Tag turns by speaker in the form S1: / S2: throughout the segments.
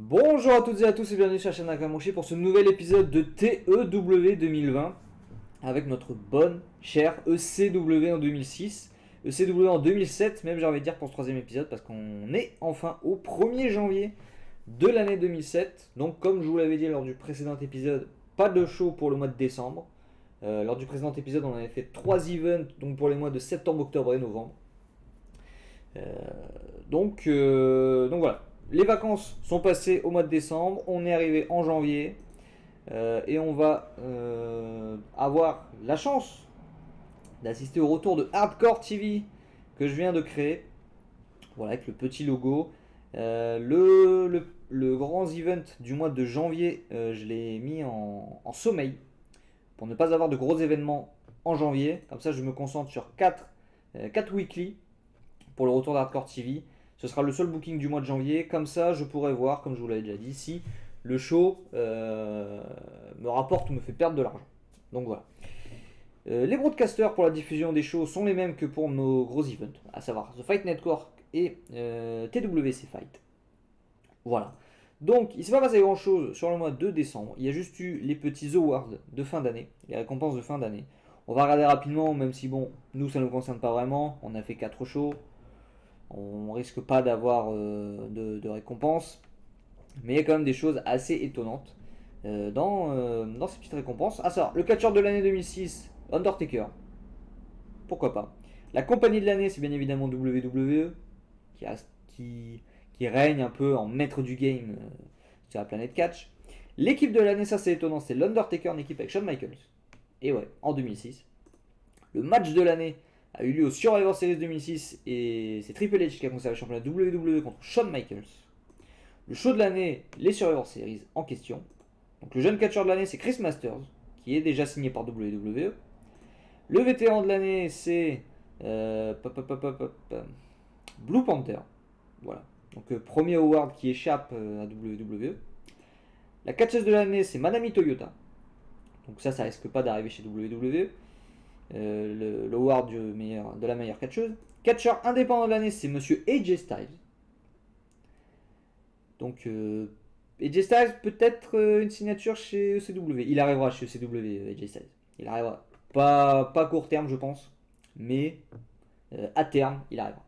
S1: Bonjour à toutes et à tous et bienvenue sur la chaîne Nakamoshi pour ce nouvel épisode de TEW 2020 avec notre bonne chère ECW en 2006, ECW en 2007 même j'ai envie de dire pour ce troisième épisode parce qu'on est enfin au 1er janvier de l'année 2007. Donc comme je vous l'avais dit lors du précédent épisode, pas de show pour le mois de décembre. Lors du précédent épisode on avait fait 3 events donc pour les mois de septembre, octobre et novembre. Euh, donc voilà. Les vacances sont passées au mois de décembre, on est arrivé en janvier et on va avoir la chance d'assister au retour de Hardcore TV que je viens de créer. Voilà, avec le petit logo. Le grand event du mois de janvier, je l'ai mis en sommeil pour ne pas avoir de gros événements en janvier. Comme ça, je me concentre sur 4 weekly pour le retour d'Hardcore TV. Ce sera le seul booking du mois de janvier. Comme ça, je pourrai voir, comme je vous l'avais déjà dit, si le show me rapporte ou me fait perdre de l'argent. Donc voilà. Les broadcasters pour la diffusion des shows sont les mêmes que pour nos gros events, à savoir The Fight Network et TWC Fight. Voilà. Donc, il ne s'est pas passé grand chose sur le mois de décembre. Il y a juste eu les petits awards de fin d'année, les récompenses de fin d'année. On va regarder rapidement, même si bon, nous ça ne nous concerne pas vraiment. On a fait 4 shows. On risque pas d'avoir de récompenses. Mais il y a quand même des choses assez étonnantes dans ces petites récompenses. Ah ça, le catcheur de l'année 2006, Undertaker. Pourquoi pas. La compagnie de l'année, c'est bien évidemment WWE, qui règne un peu en maître du game sur la planète catch. L'équipe de l'année, ça c'est étonnant, c'est l'Undertaker en équipe avec Shawn Michaels. Et ouais, en 2006. Le match de l'année a eu lieu au Survivor Series 2006 et c'est Triple H qui a conservé le championnat WWE contre Shawn Michaels. Le show de l'année, les Survivor Series en question. Donc le jeune catcheur de l'année, c'est Chris Masters, qui est déjà signé par WWE. Le vétéran de l'année, c'est Blue Panther. Voilà. Donc premier award qui échappe à WWE. La catcheuse de l'année, c'est Manami Toyota. Donc ça risque pas d'arriver chez WWE. L'award de la meilleure catcheuse. Catcheur indépendant de l'année, c'est Monsieur AJ Styles. Donc AJ Styles, peut-être une signature chez ECW. Il arrivera chez ECW, AJ Styles. Il arrivera. Pas court terme, je pense. Mais à terme, il arrivera.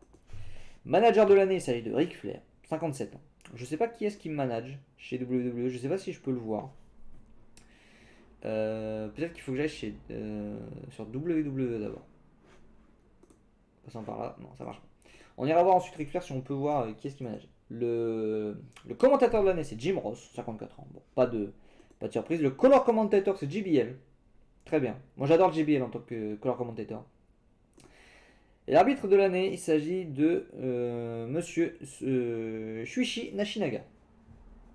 S1: Manager de l'année, il s'agit de Ric Flair, 57 ans. Je sais pas qui est-ce qui me manage chez WWE. Je sais pas si je peux le voir. Peut-être qu'il faut que j'aille sur WWE d'abord. Passant par là, non, ça marche pas. On ira voir ensuite Ric Flair si on peut voir qui est-ce qui manage. Le commentateur de l'année, c'est Jim Ross, 54 ans. Bon, pas de surprise. Le color commentator, c'est JBL. Très bien. Moi, j'adore JBL en tant que color commentator. Et l'arbitre de l'année, il s'agit de monsieur Shuichi Nashinaga.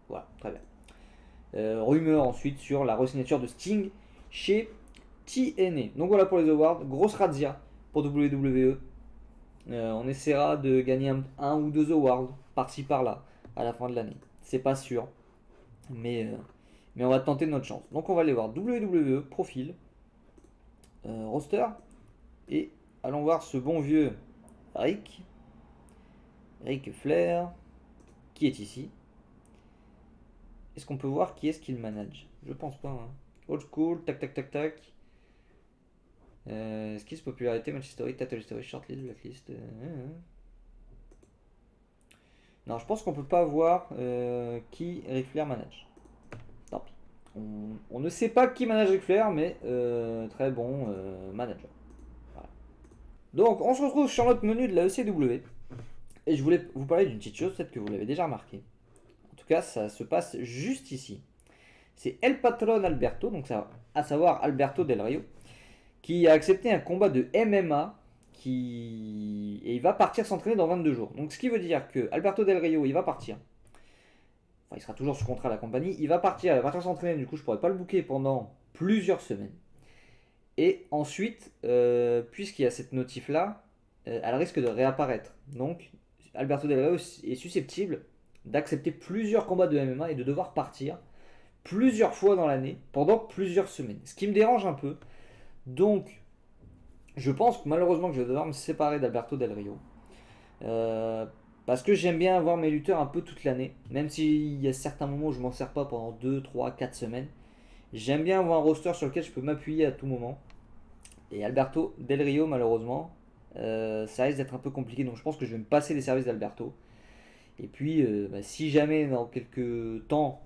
S1: Voilà, très bien. Rumeur ensuite sur la re-signature de Sting chez TNA. Donc voilà pour les awards. Grosse razzia pour WWE. On essaiera de gagner un ou deux awards par-ci par-là à la fin de l'année. C'est pas sûr. Mais on va tenter notre chance. Donc on va aller voir WWE, profil, roster. Et allons voir ce bon vieux Ric Flair qui est ici. Est-ce qu'on peut voir qui est-ce qu'il manage? Je pense pas. Hein. Old school, tac tac tac tac. Skills, popularité, match history, title history, shortlist, blacklist. Non, je pense qu'on peut pas voir qui Ric Flair manage. Tant pis. On ne sait pas qui manage Ric Flair, mais très bon manager. Voilà. Donc, on se retrouve sur notre menu de la ECW. Et je voulais vous parler d'une petite chose, peut-être que vous l'avez déjà remarqué. En tout cas, ça se passe juste ici. C'est El Patron Alberto, donc ça, à savoir Alberto Del Rio, qui a accepté un combat de MMA et il va partir s'entraîner dans 22 jours. Donc ce qui veut dire que Alberto Del Rio, il va partir. Enfin, il sera toujours sous contrat à la compagnie. Il va partir s'entraîner, du coup je pourrais pas le booker pendant plusieurs semaines. Et ensuite, puisqu'il y a cette notif là, elle risque de réapparaître. Donc Alberto Del Rio est susceptible d'accepter plusieurs combats de MMA et de devoir partir plusieurs fois dans l'année pendant plusieurs semaines. Ce qui me dérange un peu. Donc, je pense que malheureusement que je vais devoir me séparer d'Alberto Del Rio. Parce que j'aime bien avoir mes lutteurs un peu toute l'année. Même s'il y a certains moments où je m'en sers pas pendant 2, 3, 4 semaines. J'aime bien avoir un roster sur lequel je peux m'appuyer à tout moment. Et Alberto Del Rio, malheureusement, ça risque d'être un peu compliqué. Donc je pense que je vais me passer des services d'Alberto. Et puis, si jamais dans quelques temps,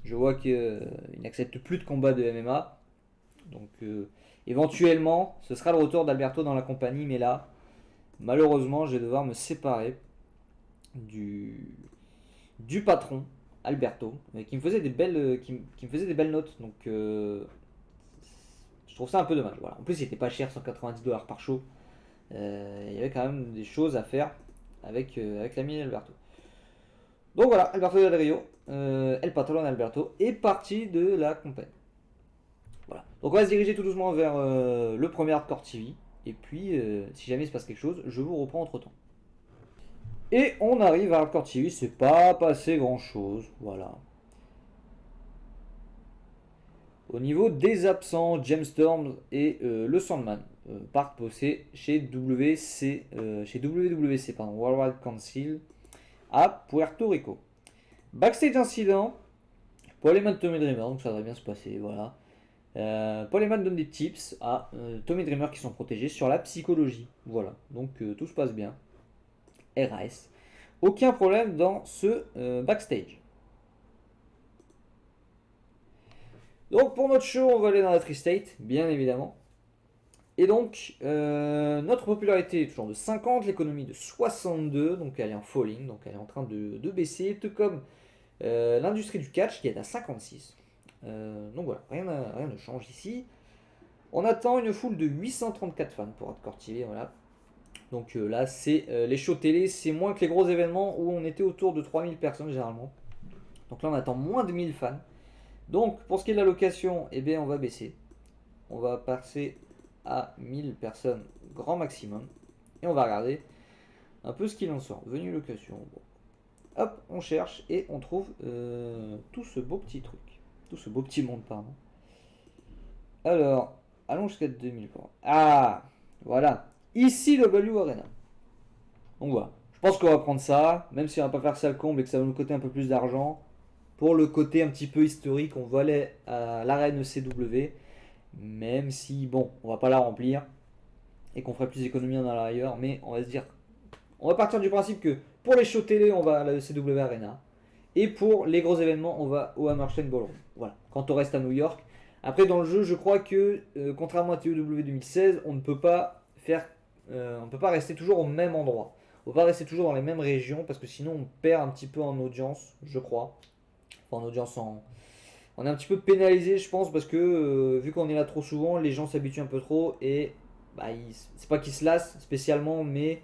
S1: je vois qu'il n'accepte plus de combat de MMA, donc éventuellement, ce sera le retour d'Alberto dans la compagnie. Mais là, malheureusement, je vais devoir me séparer du, du patron, Alberto, qui me faisait des belles, qui me faisait des belles notes. Donc, je trouve ça un peu dommage. Voilà. En plus, il était pas cher, 190 $ par show. Il y avait quand même des choses à faire avec l'ami Alberto. Donc voilà, Alberto Del Rio, El Patron Alberto, est parti de la compagnie. Voilà. Donc on va se diriger tout doucement vers le premier Hardcore TV. Et puis, si jamais il se passe quelque chose, je vous reprends entre temps. Et on arrive à Hardcore TV, c'est pas passé grand chose. Voilà. Au niveau des absents, James Storm et le Sandman partent bosser chez WWC, pardon, Worldwide Council à Puerto Rico. Backstage incident, Paul Heyman Tommy Dreamer, donc ça devrait bien se passer, voilà. Paul Heyman donne des tips à Tommy Dreamer qui sont protégés sur la psychologie, voilà. Donc tout se passe bien. RAS. Aucun problème dans ce backstage. Donc pour notre show, on va aller dans la Tri-State, bien évidemment. Et donc, notre popularité est toujours de 50, l'économie de 62, donc elle est en falling, donc elle est en train de baisser, tout comme l'industrie du catch qui est à 56. Donc voilà, rien ne change ici. On attend une foule de 834 fans pour Hardcore TV, voilà. Donc là, c'est les shows télé, c'est moins que les gros événements où on était autour de 3000 personnes généralement. Donc là, on attend moins de 1000 fans. Donc, pour ce qui est de la location, eh bien, on va baisser. On va passer à 1000 personnes grand maximum. Et on va regarder un peu ce qu'il en sort. Venue location. Bon. Hop, on cherche et on trouve tout ce beau petit truc. Tout ce beau petit monde, pardon. Alors, allons jusqu'à 2000 points. Ah, voilà. Ici, W Arena. Donc voilà. Je pense qu'on va prendre ça, même si on va pas faire ça le comble et que ça va nous coûter un peu plus d'argent. Pour le côté un petit peu historique, on va aller à l'arène CW. Même si, bon, on va pas la remplir. Et qu'on ferait plus d'économies en allant ailleurs. Mais on va se dire. On va partir du principe que pour les shows télé, on va à la CW Arena. Et pour les gros événements, on va au Hammerstein Ballroom. Voilà. Quand on reste à New York. Après, dans le jeu, je crois que, contrairement à TOW 2016, on ne peut pas faire. On ne peut pas rester toujours au même endroit. On ne peut pas rester toujours dans les mêmes régions parce que sinon on perd un petit peu en audience, je crois. Enfin, en audience en. On est un petit peu pénalisé, je pense, parce que vu qu'on est là trop souvent, les gens s'habituent un peu trop et bah, c'est pas qu'ils se lassent spécialement, mais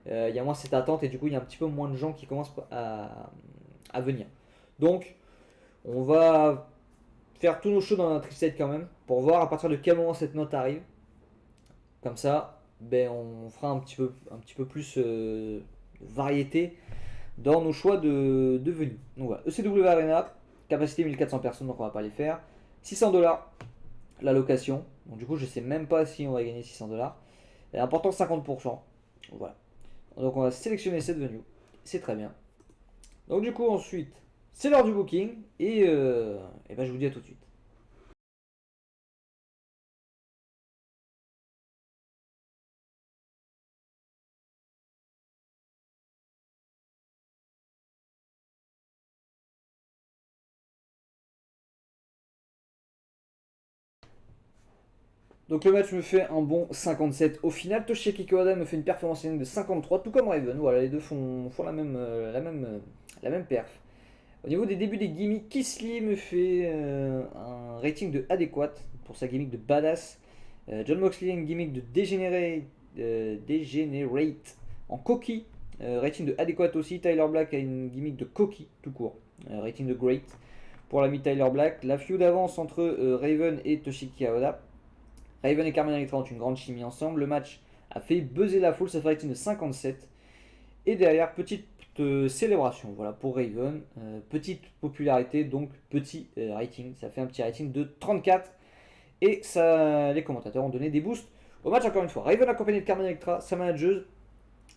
S1: il y a moins cette attente et du coup il y a un petit peu moins de gens qui commencent à venir. Donc on va faire tous nos shows dans notre site quand même pour voir à partir de quel moment cette note arrive. Comme ça, ben, on fera un petit peu plus de variété dans nos choix de venue. Donc voilà, ECW Arena, capacité 1400 personnes, donc on va pas les faire. 600 $ la location. Donc du coup, je sais même pas si on va gagner 600 $. Et important 50%. Voilà. Donc on va sélectionner cette venue. C'est très bien. Donc du coup, ensuite, c'est l'heure du booking. Et ben, je vous dis à tout de suite. Donc le match me fait un bon 57 au final. Toshiki Kawada me fait une performance de 53, tout comme Raven. Voilà, les deux font la même perf. Au niveau des débuts des gimmicks, Kisly me fait un rating de adéquat pour sa gimmick de badass. John Moxley a une gimmick de Degenerate en coquille. Rating de adéquat aussi. Tyler Black a une gimmick de coquille tout court. Rating de great pour l'ami Tyler Black. La feud d'avance entre Raven et Toshiki Kawada. Raven et Carmen Electra ont une grande chimie ensemble. Le match a fait buzzer la foule, ça fait rating de 57. Et derrière, petite célébration voilà, pour Raven. Petite popularité, donc petit rating. Ça fait un petit rating de 34. Et ça, les commentateurs ont donné des boosts au match encore une fois. Raven accompagné de Carmen Electra, sa manageuse.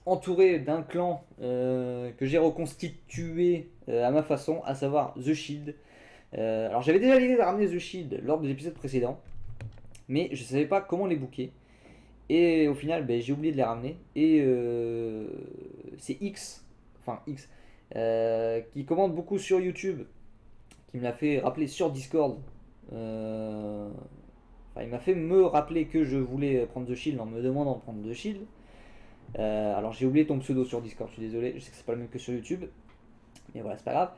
S1: entouré d'un clan que j'ai reconstitué à ma façon, à savoir The Shield. Alors j'avais déjà l'idée de ramener The Shield lors de l'épisode précédent, mais je savais pas comment les booker. Et au final, ben, j'ai oublié de les ramener. Et c'est X, qui commande beaucoup sur YouTube, qui me l'a fait rappeler sur Discord. Enfin, il m'a fait me rappeler que je voulais prendre The Shield en me demandant de prendre The Shield. Alors j'ai oublié ton pseudo sur Discord, je suis désolé, je sais que c'est pas le même que sur YouTube, mais voilà, c'est pas grave.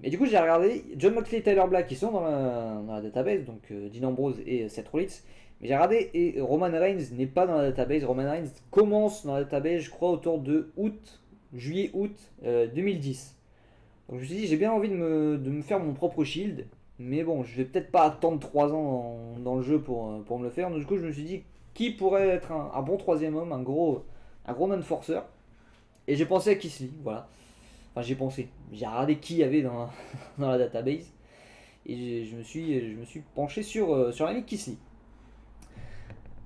S1: Et du coup, j'ai regardé John Moxley et Tyler Black qui sont dans la database, donc Dean Ambrose et Seth Rollins. Mais j'ai regardé et Roman Reigns n'est pas dans la database. Roman Reigns commence dans la database, je crois, autour de juillet-août 2010. Donc je me suis dit, j'ai bien envie de me faire mon propre shield. Mais bon, je vais peut-être pas attendre 3 ans dans le jeu pour me le faire. Donc du coup, je me suis dit, qui pourrait être un bon troisième homme, un gros non-forceur. Et j'ai pensé à Keith Lee, voilà. Enfin, j'ai pensé. J'ai regardé qui y avait dans la database. Et je me suis penché sur l'ami Keith Lee.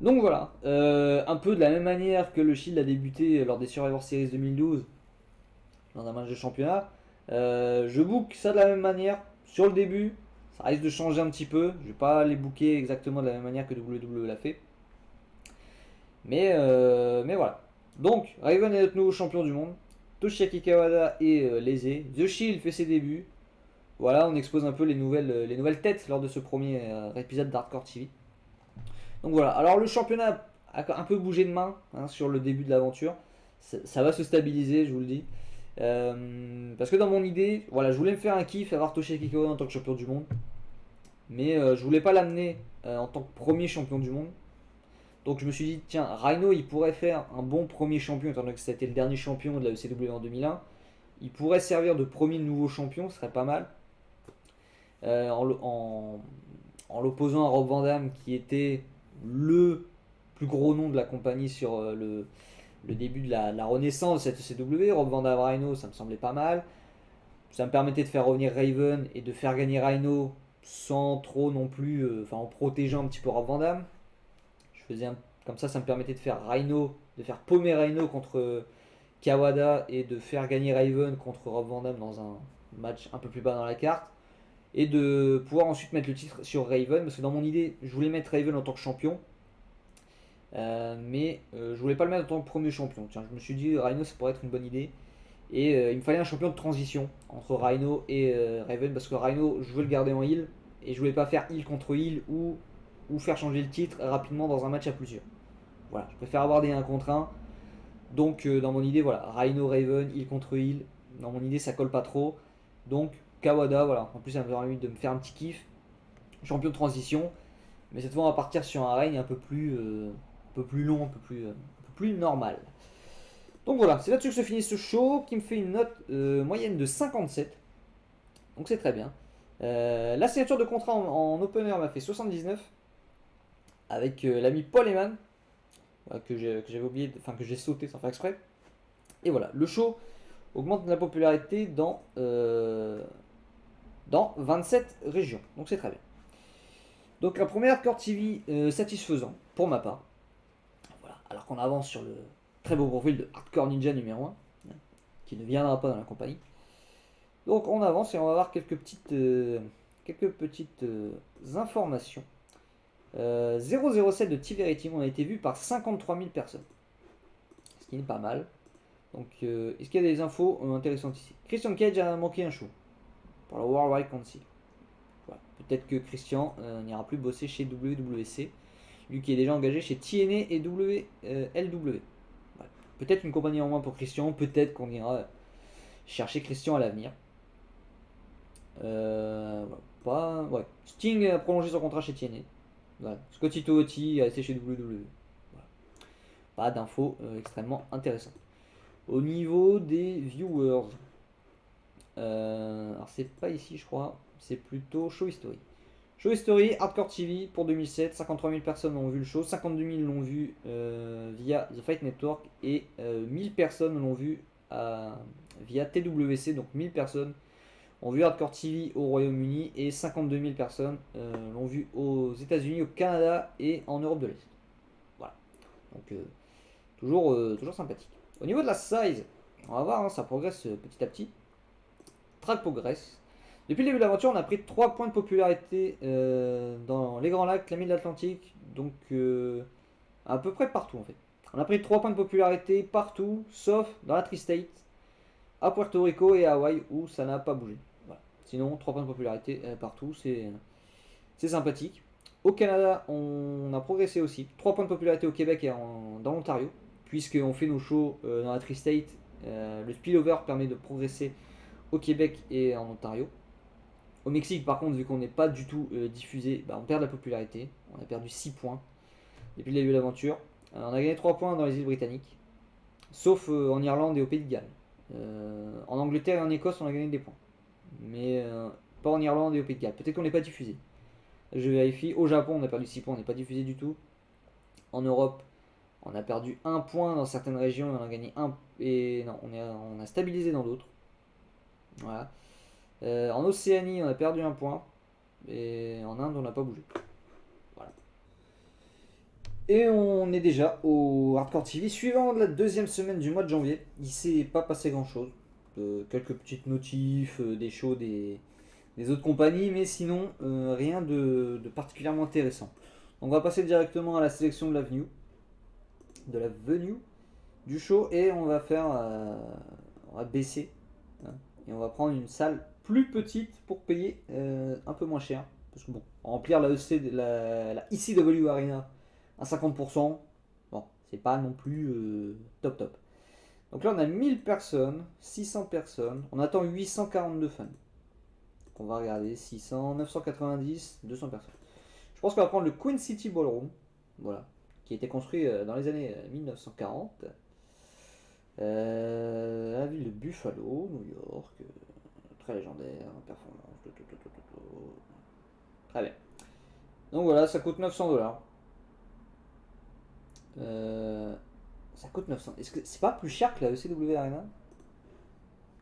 S1: Donc voilà, un peu de la même manière que le Shield a débuté lors des Survivor Series 2012 dans un match de championnat. Je book ça de la même manière sur le début. Ça risque de changer un petit peu. Je vais pas les booker exactement de la même manière que WWE l'a fait. Mais voilà. Donc, Raven est notre nouveau champion du monde. Toshiaki Kawada est lésé. The Shield fait ses débuts. Voilà, on expose un peu les nouvelles têtes lors de ce premier épisode d'Hardcore TV. Donc voilà, alors le championnat a un peu bougé de main sur le début de l'aventure. Ça va se stabiliser, je vous le dis. Parce que dans mon idée, voilà, je voulais me faire un kiff, avoir Toshiaki Kawada en tant que champion du monde. Mais je voulais pas l'amener en tant que premier champion du monde. Donc je me suis dit, tiens, Rhino, il pourrait faire un bon premier champion, étant donné que c'était le dernier champion de la ECW en 2001. Il pourrait servir de premier nouveau champion, ce serait pas mal. En l'opposant à Rob Van Dam, qui était le plus gros nom de la compagnie sur le début de la renaissance de cette ECW. Rob Van Dam Rhino, ça me semblait pas mal. Ça me permettait de faire revenir Raven et de faire gagner Rhino sans trop non plus, enfin en protégeant un petit peu Rob Van Dam. Comme ça me permettait de faire Rhino, de faire paumer Rhino contre Kawada et de faire gagner Raven contre Rob Van Dam dans un match un peu plus bas dans la carte. Et de pouvoir ensuite mettre le titre sur Raven, parce que dans mon idée, je voulais mettre Raven en tant que champion, mais je voulais pas le mettre en tant que premier champion. Tiens, je me suis dit, Rhino, ça pourrait être une bonne idée. Et il me fallait un champion de transition entre Rhino et Raven, parce que Rhino, je veux le garder en heal, et je voulais pas faire heal contre heal ou faire changer le titre rapidement dans un match à plusieurs. Voilà, je préfère avoir des 1 contre 1. Donc dans mon idée, voilà, Rhino, Raven, heal contre heal. Dans mon idée, ça colle pas trop. Donc Kawada, voilà. En plus, ça me permet de me faire un petit kiff. Champion de transition. Mais cette fois, on va partir sur un règne un peu plus long, un peu plus normal. Donc voilà, c'est là-dessus que se finit ce show qui me fait une note moyenne de 57. Donc c'est très bien. La signature de contrat en opener m'a fait 79 avec l'ami Paul Heyman que j'avais oublié, enfin que j'ai sauté sans faire exprès. Et voilà, le show augmente la popularité dans 27 régions. Donc c'est très bien. Donc la première Hardcore TV satisfaisant pour ma part. Voilà, alors qu'on avance sur le très beau profil de Hardcore Ninja numéro 1, qui ne viendra pas dans la compagnie. Donc on avance et on va voir quelques petites informations. 007 de T-Verity on a été vu par 53 000 personnes, ce qui n'est pas mal. Donc est-ce qu'il y a des infos intéressantes ici? Christian Cage a manqué un show pour la Worldwide Council. Voilà. Peut-être que Christian n'ira plus bosser chez WWC, lui qui est déjà engagé chez TNA et LW. Voilà. Peut-être une compagnie en moins pour Christian, peut-être qu'on ira chercher Christian à l'avenir. Ouais. Sting a prolongé son contrat chez TNA. Voilà. Scotty Tooti est resté chez WWE. Voilà. Pas d'infos extrêmement intéressantes. Au niveau des viewers, alors c'est pas ici je crois, c'est plutôt Show History. Show History, Hardcore TV pour 2007, 53 000 personnes ont vu le show, 52 000 l'ont vu via The Fight Network et 1000 personnes l'ont vu via TWC, donc 1000 personnes ont vu Hardcore TV au Royaume-Uni et 52 000 personnes l'ont vu aux États-Unis, au Canada et en Europe de l'Est. Voilà. Donc toujours sympathique. Au niveau de la size, on va voir, hein, ça progresse petit à petit. Track progresse. Depuis le début de l'aventure, on a pris 3 points de popularité dans les Grands Lacs, la Mid-Atlantique, donc à peu près partout en fait. On a pris 3 points de popularité partout, sauf dans la Tri-State, à Puerto Rico et à Hawaï où ça n'a pas bougé. Voilà. Sinon, 3 points de popularité partout, c'est sympathique. Au Canada, on a progressé aussi. 3 points de popularité au Québec et dans l'Ontario, puisqu'on fait nos shows dans la Tri-State. Le spillover permet de progresser au Québec et en Ontario. Au Mexique, par contre, vu qu'on n'est pas du tout diffusé, on perd de la popularité. On a perdu 6 points depuis le début de l'aventure. On a gagné 3 points dans les îles britanniques, sauf en Irlande et au Pays de Galles. En Angleterre et en Écosse, on a gagné des points, mais pas en Irlande et au Pays de Galles. Peut-être qu'on n'est pas diffusé. Je vérifie. Au Japon, on a perdu 6 points, on n'est pas diffusé du tout. En Europe, on a perdu 1 point dans certaines régions et on a gagné 1. Et non, on a stabilisé dans d'autres. Voilà. En Océanie, on a perdu 1 point. Et en Inde, on n'a pas bougé. Voilà. Et on est déjà au Hardcore TV suivant la deuxième semaine du mois de janvier. Il s'est pas passé grand chose. Quelques petites notifs, des shows des autres compagnies, mais sinon rien de particulièrement intéressant. Donc on va passer directement à la sélection de la venue du show et on va faire, on va baisser, hein, et on va prendre une salle plus petite pour payer un peu moins cher. Parce que bon, remplir la ECW Arena à 50%, bon, c'est pas non plus top top. Donc là on a 1000 personnes, 600 personnes, on attend 842 fans. Donc on va regarder 600, 990, 200 personnes. Je pense qu'on va prendre le Queen City Ballroom, voilà, qui a été construit dans les années 1940. La ville de Buffalo, New York, très légendaire, performance, très bien. Donc voilà, ça coûte 900$. Ça coûte 900. Est-ce que c'est pas plus cher que la ECW Arena?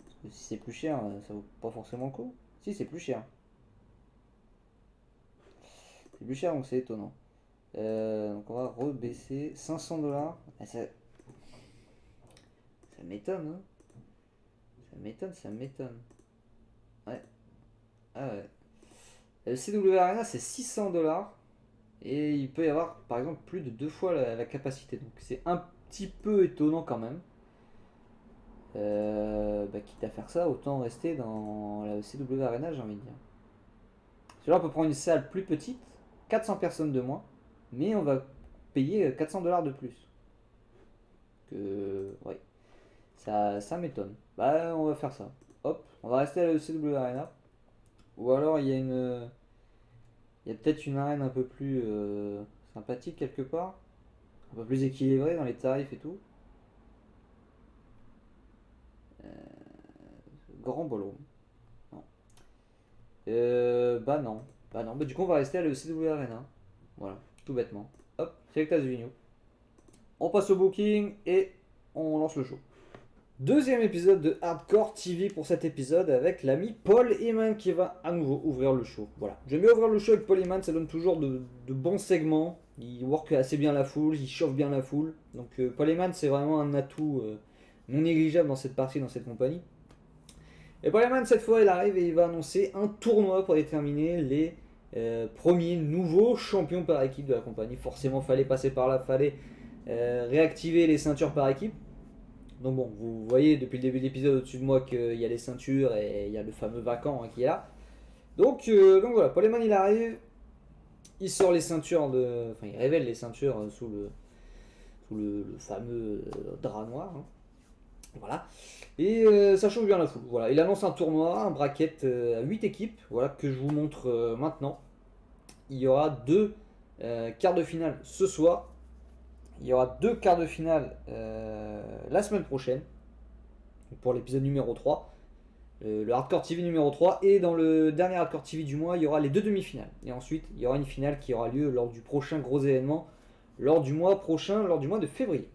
S1: Parce que si c'est plus cher, ça vaut pas forcément le coup. Si, c'est plus cher. C'est plus cher, donc c'est étonnant. Donc on va rebaisser 500$. Ah, ça m'étonne, hein. Ça m'étonne. Ouais. Ah ouais. Le CW Arena c'est 600$. Et il peut y avoir par exemple plus de 2 fois la capacité. Donc c'est un petit peu étonnant quand même. Quitte à faire ça, autant rester dans la CW Arena, j'ai envie de dire. Parce que là on peut prendre une salle plus petite, 400 personnes de moins, mais on va payer 400$ de plus. Ouais. Ça m'étonne. On va faire ça. Hop, on va rester à la ECW Arena. Ou alors il y a peut-être une arène un peu plus sympathique quelque part. Un peu plus équilibrée dans les tarifs et tout. Grand Ballroom. Non. Non. Non. Du coup on va rester à la ECW Arena. Voilà, tout bêtement. Hop, select as venue. On passe au booking et on lance le show. Deuxième épisode de Hardcore TV pour cet épisode avec l'ami Paul Heyman qui va à nouveau ouvrir le show. Voilà, j'aime bien ouvrir le show avec Paul Heyman, ça donne toujours de bons segments. Il work assez bien la foule, il chauffe bien la foule. Donc Paul Heyman c'est vraiment un atout non négligeable dans cette partie, dans cette compagnie. Et Paul Heyman cette fois il arrive et il va annoncer un tournoi pour déterminer les premiers nouveaux champions par équipe de la compagnie. Forcément fallait passer par là, fallait réactiver les ceintures par équipe. Donc bon, vous voyez depuis le début de l'épisode au-dessus de moi qu'il y a les ceintures et il y a le fameux vacant qui est là. Donc voilà, Paul Heyman il arrive, il sort les ceintures enfin il révèle les ceintures sous le fameux drap noir. Hein. Voilà. Et ça chauffe bien la foule. Voilà, il annonce un tournoi, un bracket à 8 équipes, voilà, que je vous montre maintenant. Il y aura 2 quarts de finale ce soir. Il y aura 2 quarts de finale la semaine prochaine pour l'épisode numéro 3, le Hardcore TV numéro 3. Et dans le dernier Hardcore TV du mois, il y aura les 2 demi-finales. Et ensuite, il y aura une finale qui aura lieu lors du prochain gros événement, lors du mois de février.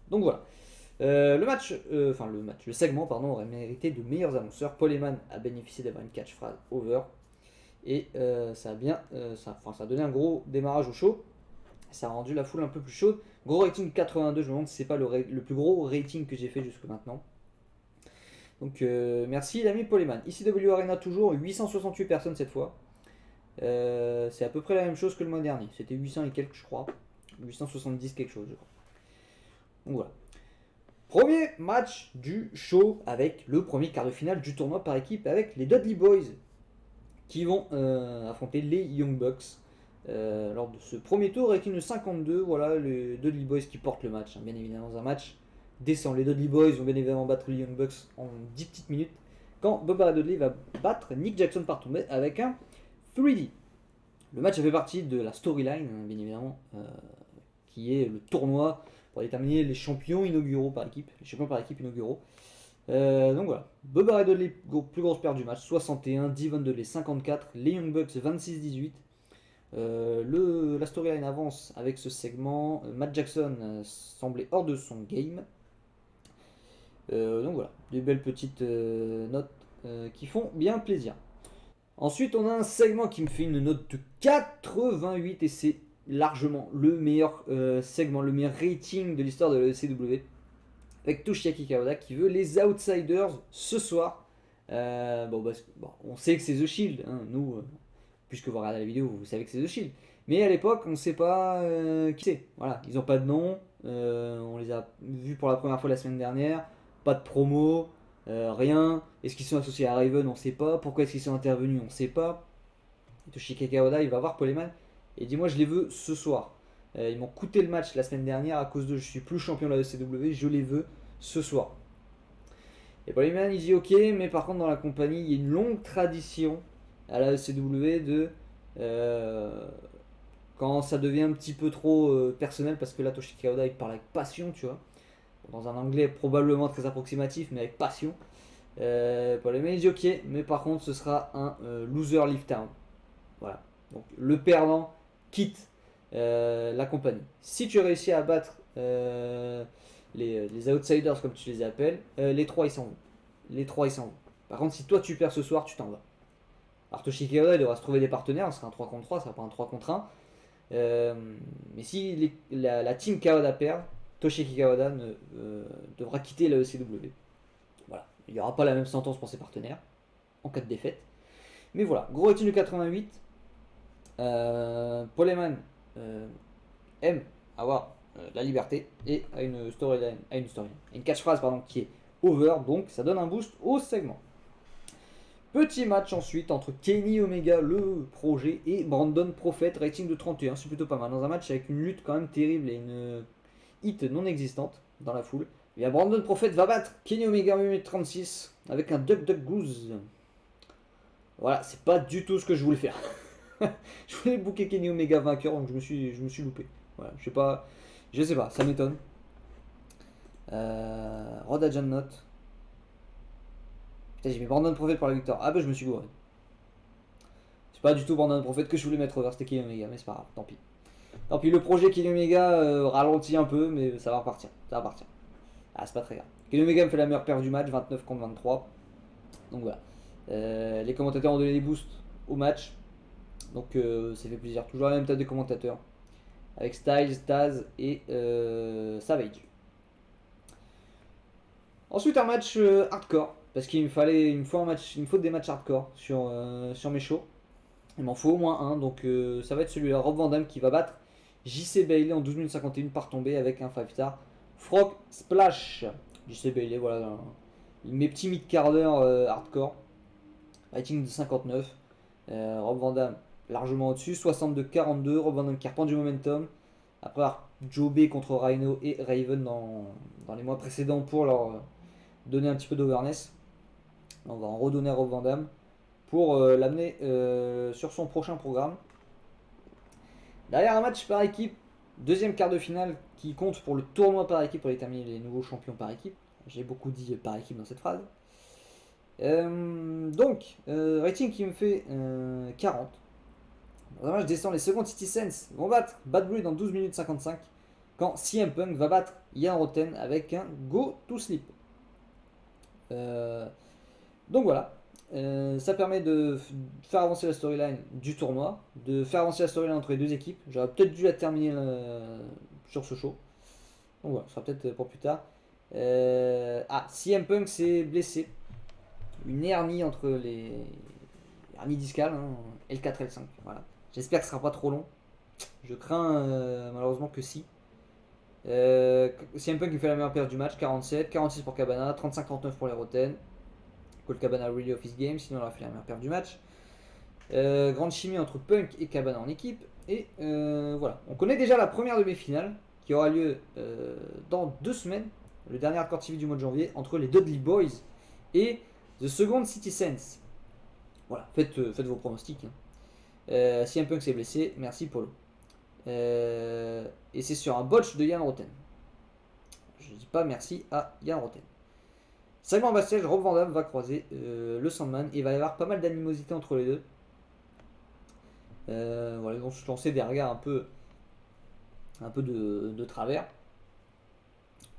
S1: Donc voilà. Le segment aurait mérité de meilleurs annonceurs. Paul Heyman a bénéficié d'avoir une catchphrase over. Et ça a donné un gros démarrage au show. Ça a rendu la foule un peu plus chaude. Gros rating 82, je me demande si c'est pas le plus gros rating que j'ai fait jusque maintenant. Donc merci l'ami Poleman. ECW Arena toujours, 868 personnes cette fois. C'est à peu près la même chose que le mois dernier. C'était 800 et quelques je crois. 870 quelque chose je crois. Donc voilà. Premier match du show avec le premier quart de finale du tournoi par équipe avec les Dudley Boys qui vont affronter les Young Bucks lors de ce premier tour avec une 52. Voilà les Dudley Boys qui portent le match, hein, bien évidemment dans un match décent. Les Dudley Boys vont bien évidemment battre les Young Bucks en 10 petites minutes quand Bubba Dudley va battre Nick Jackson par tombée avec un 3D. Le match a fait partie de la storyline, hein, bien évidemment, qui est le tournoi pour déterminer les champions inauguraux par équipe, les champions par équipe inauguraux. Donc voilà, Bubba Ray Dudley, plus grosse perte du match, 61, Devon Dudley 54, les Young Bucks 26-18. La storyline avance avec ce segment. Matt Jackson semblait hors de son game. Donc voilà, des belles petites notes qui font bien plaisir. Ensuite, on a un segment qui me fait une note de 88 et c'est largement le meilleur segment, le meilleur rating de l'histoire de la ECW. Avec Toshiaki Kawada qui veut les Outsiders ce soir. On sait que c'est The Shield, hein, nous, puisque vous regardez la vidéo, vous savez que c'est The Shield. Mais à l'époque, on ne sait pas qui c'est. Voilà, ils n'ont pas de nom. On les a vus pour la première fois la semaine dernière. Pas de promo, rien. Est-ce qu'ils sont associés à Raven? On ne sait pas. Pourquoi est-ce qu'ils sont intervenus? On ne sait pas. Toshiaki Kawada, il va voir Poleman et dit moi je les veux ce soir. Ils m'ont coûté le match la semaine dernière à cause de je suis plus champion de la ECW, je les veux ce soir. Et Poleman il dit ok, mais par contre dans la compagnie il y a une longue tradition à la ECW de quand ça devient un petit peu trop personnel, parce que là Toshiaki Kawada il parle avec passion, tu vois, dans un anglais probablement très approximatif mais avec passion. Poleman il dit ok, mais par contre ce sera un loser leave town. Voilà. Donc le perdant quitte la compagnie. Si tu réussis à battre les outsiders comme tu les appelles, les trois ils s'en vont. Les trois ils s'en vont. Par contre, si toi tu perds ce soir, tu t'en vas. Alors Toshiaki Kawada il devra se trouver des partenaires, ce sera un 3 contre 3, ça sera pas un 3 contre 1. Mais si la team Kawada perd, Toshiaki Kawada devra quitter la ECW. Voilà. Il n'y aura pas la même sentence pour ses partenaires en cas de défaite. Mais voilà, gros rating de 88. Poleman aime avoir la liberté et a une storyline, une catchphrase pardon, qui est over, donc ça donne un boost au segment. Petit match ensuite entre Kenny Omega, le projet, et Brandon Prophet, rating de 31, c'est plutôt pas mal. Dans un match avec une lutte quand même terrible et une hit non existante dans la foule. Et Brandon Prophet va battre Kenny Omega 36 avec un Duck Duck Goose. Voilà, c'est pas du tout ce que je voulais faire. Je voulais booker Kenny Omega vainqueur, donc je me suis loupé. Voilà, je sais pas, ça m'étonne. Roda John Note. Putain, j'ai mis Brandon Prophet pour la victoire. Ah bah je me suis gouré. C'est pas du tout Brandon Prophet que je voulais mettre over, c'était Kenny Omega, mais c'est pas grave, tant pis. Tant pis, le projet Kenny Omega ralentit un peu, mais ça va repartir. Ah, c'est pas très grave. Kenny Omega me fait la meilleure perte du match, 29 contre 23. Donc voilà. Les commentateurs ont donné des boosts au match. Donc ça fait plaisir. Toujours la même table de commentateurs. Avec Styles, Taz et Savage. Ensuite un match hardcore. Parce qu'il me faut des matchs hardcore sur mes shows. Il m'en faut au moins un. Donc ça va être celui-là. Rob Van Dam qui va battre JC Bailey en 12 minutes 51 par tombée avec un 5-star. Frog Splash. JC Bailey, voilà. Mes petits mid-carders hardcore. Rating de 59. Rob Van Dam largement au-dessus, 62-42, Rob Van Dam qui reprend du momentum après avoir jobé contre Rhino et Raven dans les mois précédents pour leur donner un petit peu d'overness. On va en redonner à Rob Van Dam pour l'amener sur son prochain programme. Derrière un match par équipe, deuxième quart de finale qui compte pour le tournoi par équipe pour déterminer les nouveaux champions par équipe. J'ai beaucoup dit par équipe dans cette phrase. Rating qui me fait 40. Dans un match descend, les Second Citizens vont battre Bad Blood en 12 minutes 55 quand CM Punk va battre Ian Roten avec un Go to Sleep. Donc voilà. Ça permet de faire avancer la storyline du tournoi, de faire avancer la storyline entre les deux équipes. J'aurais peut-être dû la terminer sur ce show. Donc voilà, ce sera peut-être pour plus tard. CM Punk s'est blessé. Une hernie entre les. Hernie discale, hein, L4, L5. Voilà. J'espère que ce sera pas trop long. Je crains malheureusement que si. CM Punk il fait la meilleure perte du match, 47, 46 pour Cabana, 35-39 pour les Roten. Colt Cabana really off his game, sinon il aurait fait la meilleure perte du match. Grande chimie entre Punk et Cabana en équipe. Et voilà, on connaît déjà la première demi-finale qui aura lieu dans 2 semaines, le dernier Hardcore TV du mois de janvier, entre les Dudley Boys et The Second Citizens. Voilà, faites vos pronostics. CM Punk s'est blessé, merci Polo. Et c'est sur un botch de Yann Roten. Je dis pas merci à Yann Roten. Segment backstage, Rob Van Dam va croiser le Sandman et il va y avoir pas mal d'animosité entre les deux. Voilà, ils vont se lancer des regards un peu de travers.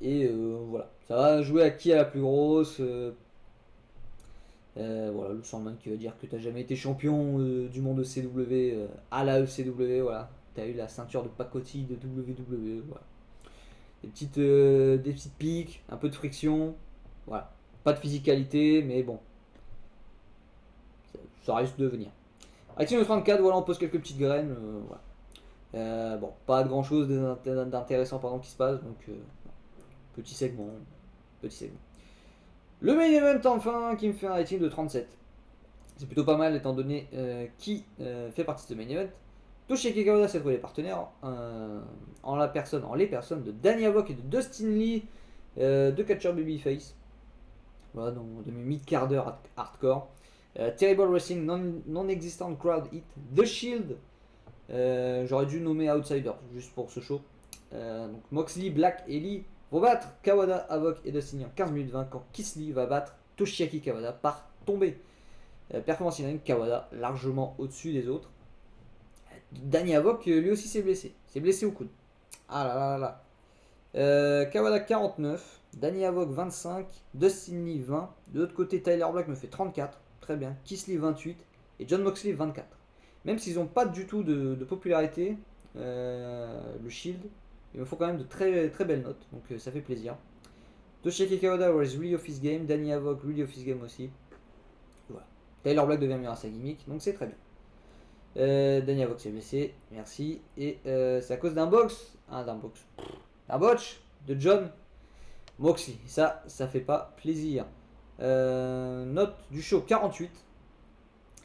S1: Et voilà, ça va jouer à qui est la plus grosse. Voilà, le Sandman qui va dire que t'as jamais été champion du monde ECW à la ECW, voilà. T'as eu la ceinture de pacotille de WWE, voilà. Des petites piques, un peu de friction, voilà. Pas de physicalité, mais bon, ça risque de venir. Action 34, voilà, on pose quelques petites graines, voilà. Bon, pas grand chose d'intéressant pendant qui se passe, donc petit segment, petit segment. Le main event enfin qui me fait un rating de 37. C'est plutôt pas mal étant donné qui fait partie de ce main event. Toshiki Kawada s'est trouvé les partenaires en les personnes de Danny Havoc et de Dustin Lee de Catcher Babyface. Voilà, de mes mid-carder hardcore. Terrible Wrestling, Non-Existent Crowd Hit, The Shield. J'aurais dû nommer Outsider juste pour ce show. Donc Moxley, Black et Lee vont battre Kawada, Havoc et Dustin Lee en 15 minutes 20 quand Keith Lee va battre Toshiaki Kawada par tombée. Performance in ring, Kawada largement au-dessus des autres. Danny Havoc lui aussi s'est blessé. S'est blessé au coude. Ah là là là. Kawada 49, Danny Havoc 25, Dustin Lee 20. De l'autre côté, Tyler Black me fait 34. Très bien. Keith Lee 28 et John Moxley 24. Même s'ils n'ont pas du tout de popularité, le Shield, il me faut quand même de très, très belles notes. Donc ça fait plaisir. Toshiki Kawada was really off his game. Danny Havoc really off his game aussi. Voilà. Tyler Black devient meilleur à sa gimmick. Donc c'est très bien. Danny Havoc s'est blessé, merci. Et c'est à cause d'un box. Un botch de John Moxley. Ça fait pas plaisir. Note du show 48.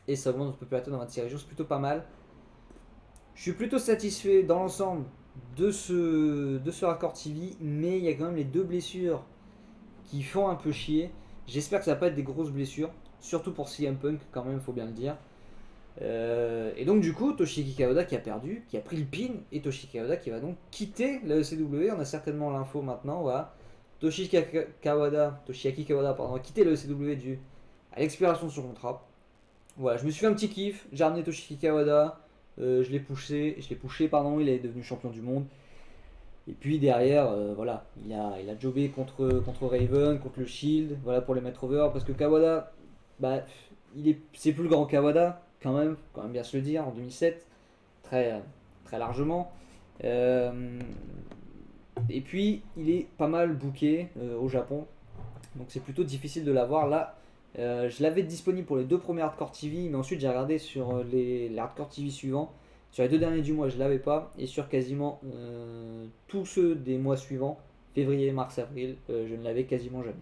S1: Et ça augmente notre popularité dans 26 régions, c'est plutôt pas mal. Je suis plutôt satisfait dans l'ensemble de ce raccord TV, mais il y a quand même les 2 blessures qui font un peu chier. J'espère que ça va pas être des grosses blessures, surtout pour CM Punk quand même, faut bien le dire. Et donc du coup, Toshiki Kawada qui a perdu, qui a pris le pin, et Toshiki Kawada qui va donc quitter la ECW. On a certainement l'info maintenant, voilà. Toshiaki Kawada a quitté la ECW à l'expiration de son contrat. Voilà, je me suis fait un petit kiff, j'ai ramené Toshiki Kawada, je l'ai poussé, il est devenu champion du monde. Et puis derrière, voilà, il a jobé contre Raven, contre le Shield, voilà pour les mettre over, parce que Kawada, bah, c'est plus le grand Kawada, quand même bien se le dire, en 2007, très, très largement. Et puis il est pas mal booké au Japon, donc c'est plutôt difficile de l'avoir là. Je l'avais disponible pour les 2 premiers Hardcore TV, mais ensuite j'ai regardé sur les Hardcore TV suivants. Sur les 2 derniers du mois, je l'avais pas, et sur quasiment tous ceux des mois suivants, février, mars, avril, je ne l'avais quasiment jamais.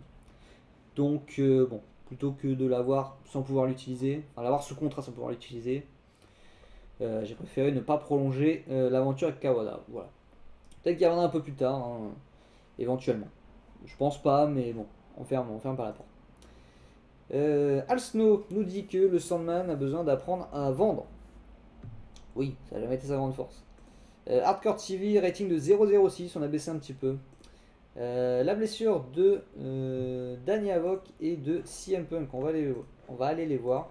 S1: Donc bon, plutôt que de l'avoir sans pouvoir l'utiliser, enfin l'avoir sous contrat sans pouvoir l'utiliser, j'ai préféré ne pas prolonger l'aventure avec Kawada. Voilà. Peut-être qu'il y en a un peu plus tard, hein, éventuellement. Je pense pas, mais bon, on ferme pas la porte. Al Snow nous dit que le Sandman a besoin d'apprendre à vendre. Oui, ça n'a jamais été sa grande force. Hardcore TV, rating de 0,06, on a baissé un petit peu. La blessure de Danny Havoc et de CM Punk, on va aller les voir.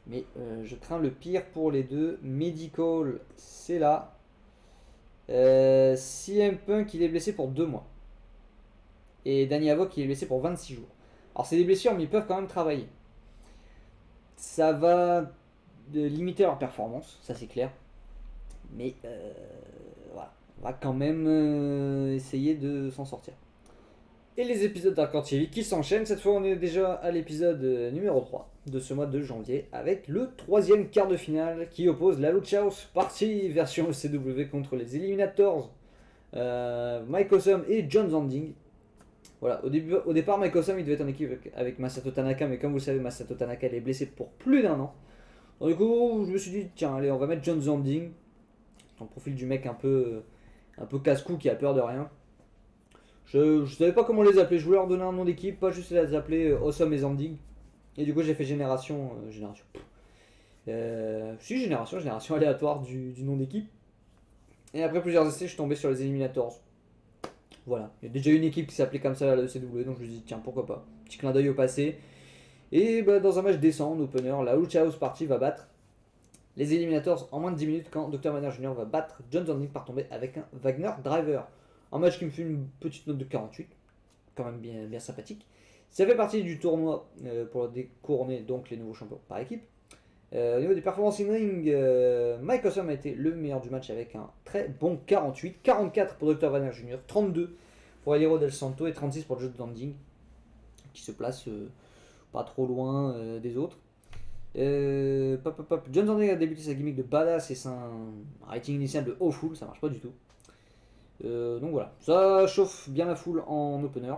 S1: Mais je crains le pire pour les deux. Medical, c'est là. CM Punk, il est blessé pour 2 mois. Et Danny Havoc, il est blessé pour 26 jours. Alors c'est des blessures, mais ils peuvent quand même travailler. Ça va limiter leur performance, ça c'est clair. Mais voilà, on va quand même essayer de s'en sortir. Et les épisodes d'Arcade TV qui s'enchaînent. Cette fois, on est déjà à l'épisode numéro 3 de ce mois de janvier avec le troisième quart de finale qui oppose la Lucha House Party version ECW contre les Eliminators, Mike Awesome et John Zanding. Voilà, au départ, Mike Awesome il devait être en équipe avec Masato Tanaka, mais comme vous le savez, Masato Tanaka il est blessé pour plus d'un an. Donc, du coup, je me suis dit, tiens, allez, on va mettre John Zanding, dans le profil du mec un peu casse-cou qui a peur de rien. Je savais pas comment les appeler, je voulais leur donner un nom d'équipe, pas juste les appeler Awesome et Zanding. Et du coup, j'ai fait génération. Génération aléatoire du nom d'équipe. Et après plusieurs essais, je suis tombé sur les Eliminators. Voilà, il y a déjà une équipe qui s'appelait comme ça à la ECW, donc je me suis dit, tiens, pourquoi pas. Petit clin d'œil au passé. Et bah, dans un match décent, en opener, la Lucha House Party va battre les Eliminators en moins de 10 minutes quand Dr. Manner Jr. va battre John Zanding par tomber avec un Wagner Driver. Un match qui me fait une petite note de 48, quand même bien sympathique. Ça fait partie du tournoi pour découronner donc les nouveaux champions par équipe. Au niveau des performances in ring, Mike Awesome a été le meilleur du match avec un très bon 48, 44 pour Dr. Wagner Jr., 32 pour Eliro Del Santo et 36 pour John Zanding qui se place pas trop loin des autres. John Zanding a débuté sa gimmick de badass et c'est un rating initial de awful, ça marche pas du tout. Donc voilà, ça chauffe bien la foule en opener.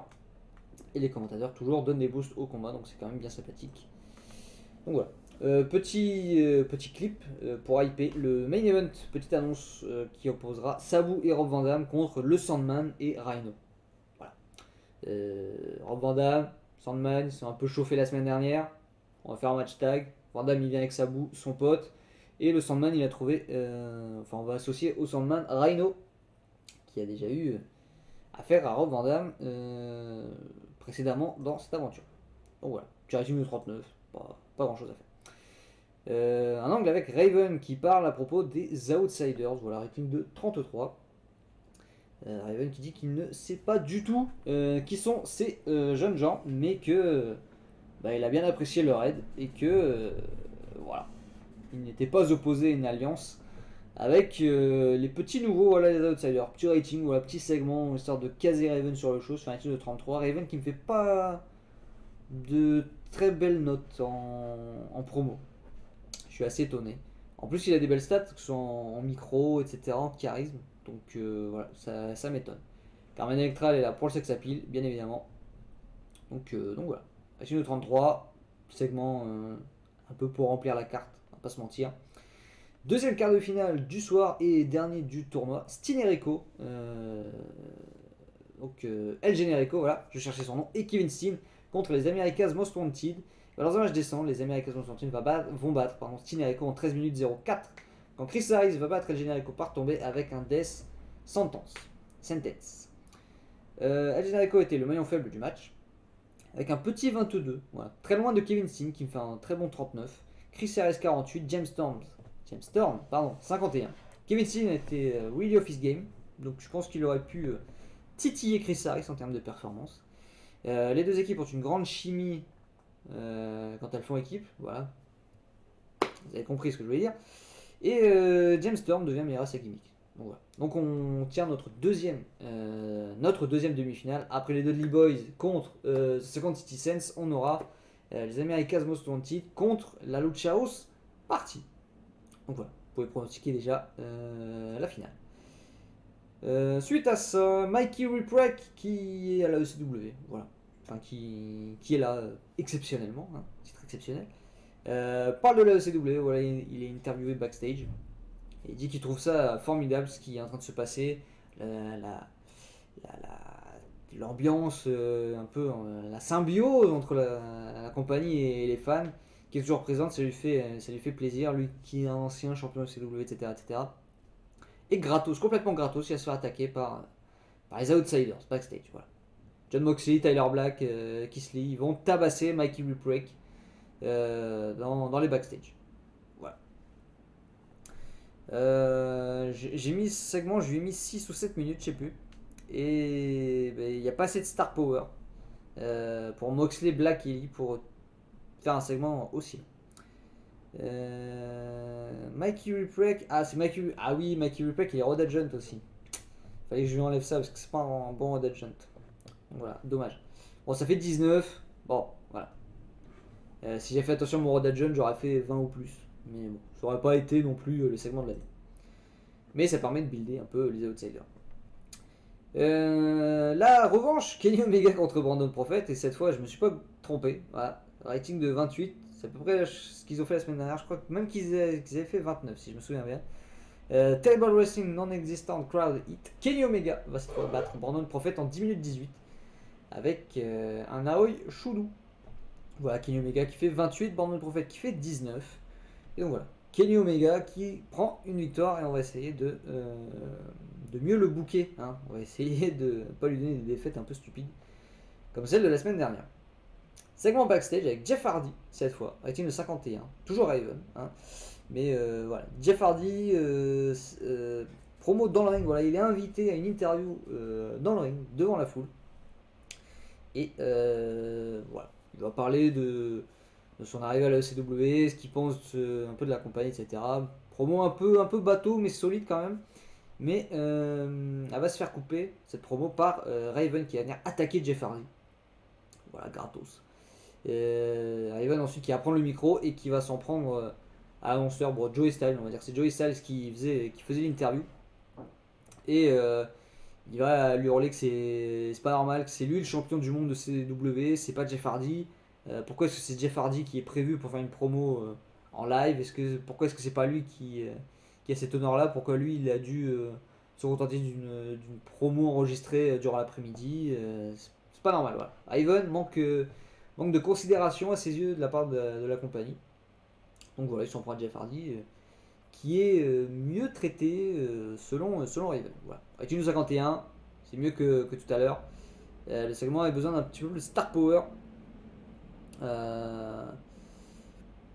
S1: Et les commentateurs toujours donnent des boosts au combat, donc c'est quand même bien sympathique. Donc voilà. Petit clip pour hyper le main event, petite annonce qui opposera Sabu et Rob Van Dam contre le Sandman et Rhino. Voilà. Rob Van Dam, Sandman, ils sont un peu chauffés la semaine dernière. On va faire un match tag. Van Dam il vient avec Sabu, son pote. Et le Sandman il a trouvé, on va associer au Sandman Rhino, qui a déjà eu affaire à Rob Van Dam précédemment dans cette aventure. Donc voilà, petit résumé de 39, pas grand chose à faire. Un angle avec Raven qui parle à propos des Outsiders, voilà, rating de 33. Raven qui dit qu'il ne sait pas du tout qui sont ces jeunes gens, mais que il a bien apprécié leur aide et que voilà, il n'était pas opposé à une alliance avec les petits nouveaux, voilà, les Outsiders. Petit rating, voilà, petit segment histoire de caser Raven sur le show, sur un rating de 33. Raven qui me fait pas de très belles notes en promo. Je suis assez étonné. En plus, il a des belles stats, que ce soit en micro, etc., en charisme. Donc voilà, ça m'étonne. Carmen Electra, elle est là pour le sex appeal, bien évidemment. Donc voilà. Rating de 33, segment un peu pour remplir la carte, on va pas se mentir. Deuxième quart de finale du soir et dernier du tournoi, Stinerico. El Generico, voilà, je cherchais son nom, et Kevin Steen contre les America's Most Wanted. Alors, dans un match descend, les America's Most Wanted vont battre Stinerico en 13 minutes 04. Quand Chris Harris va battre El Generico par tomber avec un Death Sentence. El Generico était le maillon faible du match, avec un petit 22, voilà, très loin de Kevin Steen qui me fait un très bon 39. Chris Harris 48, James Storm, 51. Kevin Steen était really off his game, donc je pense qu'il aurait pu titiller Chris Harris en termes de performance. Les deux équipes ont une grande chimie quand elles font équipe, voilà. Vous avez compris ce que je voulais dire. Et James Storm devient meilleur à sa gimmick. Donc, voilà. Donc on tient notre deuxième demi-finale. Après les Dudley Boys contre Second City Sense, on aura les America's Most Wanted contre la Lucha House Party. Donc voilà, vous pouvez pronostiquer déjà la finale. Suite à ça, Mikey Whipwreck qui est à la ECW, voilà, enfin qui est là exceptionnellement, hein, titre exceptionnel. Parle de la ECW, voilà, il est interviewé backstage. Et il dit qu'il trouve ça formidable ce qui est en train de se passer, l'ambiance, un peu la symbiose entre la compagnie et les fans qui est toujours présente, ça lui fait plaisir, lui qui est un ancien champion de CW, etc. Et gratos, complètement gratos, il va se faire attaquer par les Outsiders backstage. Voilà. John Moxley, Tyler Black, Keith Lee, ils vont tabasser Mikey Whipwreck dans les backstage. Voilà. J'ai mis ce segment, je lui ai mis 6 ou 7 minutes, je sais plus. Et il n'y a pas assez de star power pour Moxley, Black et Lee pour faire un segment aussi long. Mikey Reprek. Ah, c'est Mikey. Ah oui, Mikey Reprek, il est Road Agent aussi. Fallait que je lui enlève ça parce que c'est pas un bon Road Agent. Donc voilà, dommage. Bon, ça fait 19. Bon, voilà. Si j'ai fait attention à mon Road Agent, j'aurais fait 20 ou plus. Mais bon, ça aurait pas été non plus le segment de l'année. Mais ça permet de builder un peu les outsiders. La revanche, Kenny Omega contre Brandon Prophet, et cette fois je me suis pas trompé. Voilà, rating de 28, c'est à peu près ce qu'ils ont fait la semaine dernière. Je crois que même qu'ils avaient fait 29 si je me souviens bien. Terrible Wrestling non-existent crowd hit. Kenny Omega va cette fois battre Brandon Prophet en 10 minutes 18 avec un Aoi Shudu. Voilà, Kenny Omega qui fait 28, Brandon Prophet qui fait 19. Et donc voilà, Kenny Omega qui prend une victoire et on va essayer de mieux le booker. Hein. On va essayer de ne pas lui donner des défaites un peu stupides comme celle de la semaine dernière. Segment backstage avec Jeff Hardy cette fois, rating de 51, toujours Raven. Hein. Mais voilà, Jeff Hardy, promo dans le ring, voilà, il est invité à une interview dans le ring, devant la foule. Et voilà, il va parler de son arrivée à la ECW, ce qu'il pense un peu de la compagnie, etc. Promo un peu bateau, mais solide quand même. Mais elle va se faire couper, cette promo, par Raven qui va venir attaquer Jeff Hardy. Voilà, gratos. Raven ensuite qui va prendre le micro et qui va s'en prendre à l'annonceur, bon, Joey Styles, on va dire que c'est Joey Styles qui faisait l'interview. Et il va lui hurler que c'est pas normal, que c'est lui le champion du monde de CW, c'est pas Jeff Hardy. Pourquoi est-ce que c'est Jeff Hardy qui est prévu pour faire une promo en live? Pourquoi est-ce que c'est pas lui qui a cet honneur-là? Pourquoi lui il a dû se contenter d'une promo enregistrée durant l'après-midi? C'est pas normal, voilà. Ivan manque de considération à ses yeux de la part de la compagnie. Donc voilà, il s'en prend à Jeff Hardy qui est mieux traité selon Raven. Voilà. Rating 51, c'est mieux que tout à l'heure. Le segment a besoin d'un petit peu plus de star power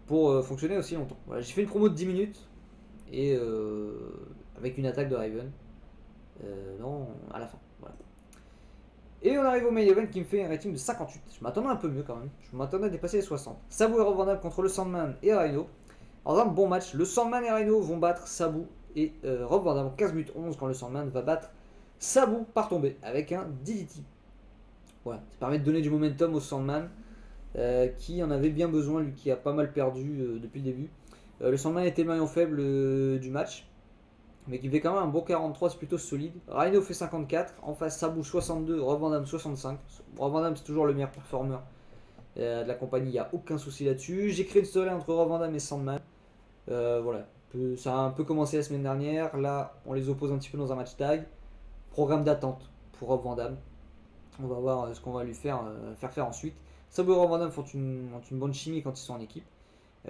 S1: pour fonctionner aussi longtemps. Voilà, j'ai fait une promo de 10 minutes et avec une attaque de Raven à la fin. Voilà. Et on arrive au main event qui me fait un rating de 58. Je m'attendais un peu mieux quand même. Je m'attendais à dépasser les 60. Sabu et Rob Van Dam contre le Sandman et Rhino. Alors un bon match. Le Sandman et Rhino vont battre Sabu et Rob Van Dam en 15 minutes 11 quand le Sandman va battre Sabu par tomber avec un DDT. Voilà, ça permet de donner du momentum au Sandman qui en avait bien besoin, lui qui a pas mal perdu depuis le début. Le Sandman était le maillon faible du match, mais qui fait quand même un bon 43, c'est plutôt solide. Rhino fait 54, en face Sabu 62, Rob Van Dam 65. Rob Van Dam c'est toujours le meilleur performeur de la compagnie, il n'y a aucun souci là-dessus. J'ai créé une storyline entre Rob Van Dam et Sandman. Voilà, ça a un peu commencé la semaine dernière, là on les oppose un petit peu dans un match tag. Programme d'attente pour Rob Van Dam. On va voir ce qu'on va lui faire ensuite. Sabu et Rob Van Dam font une bonne chimie quand ils sont en équipe.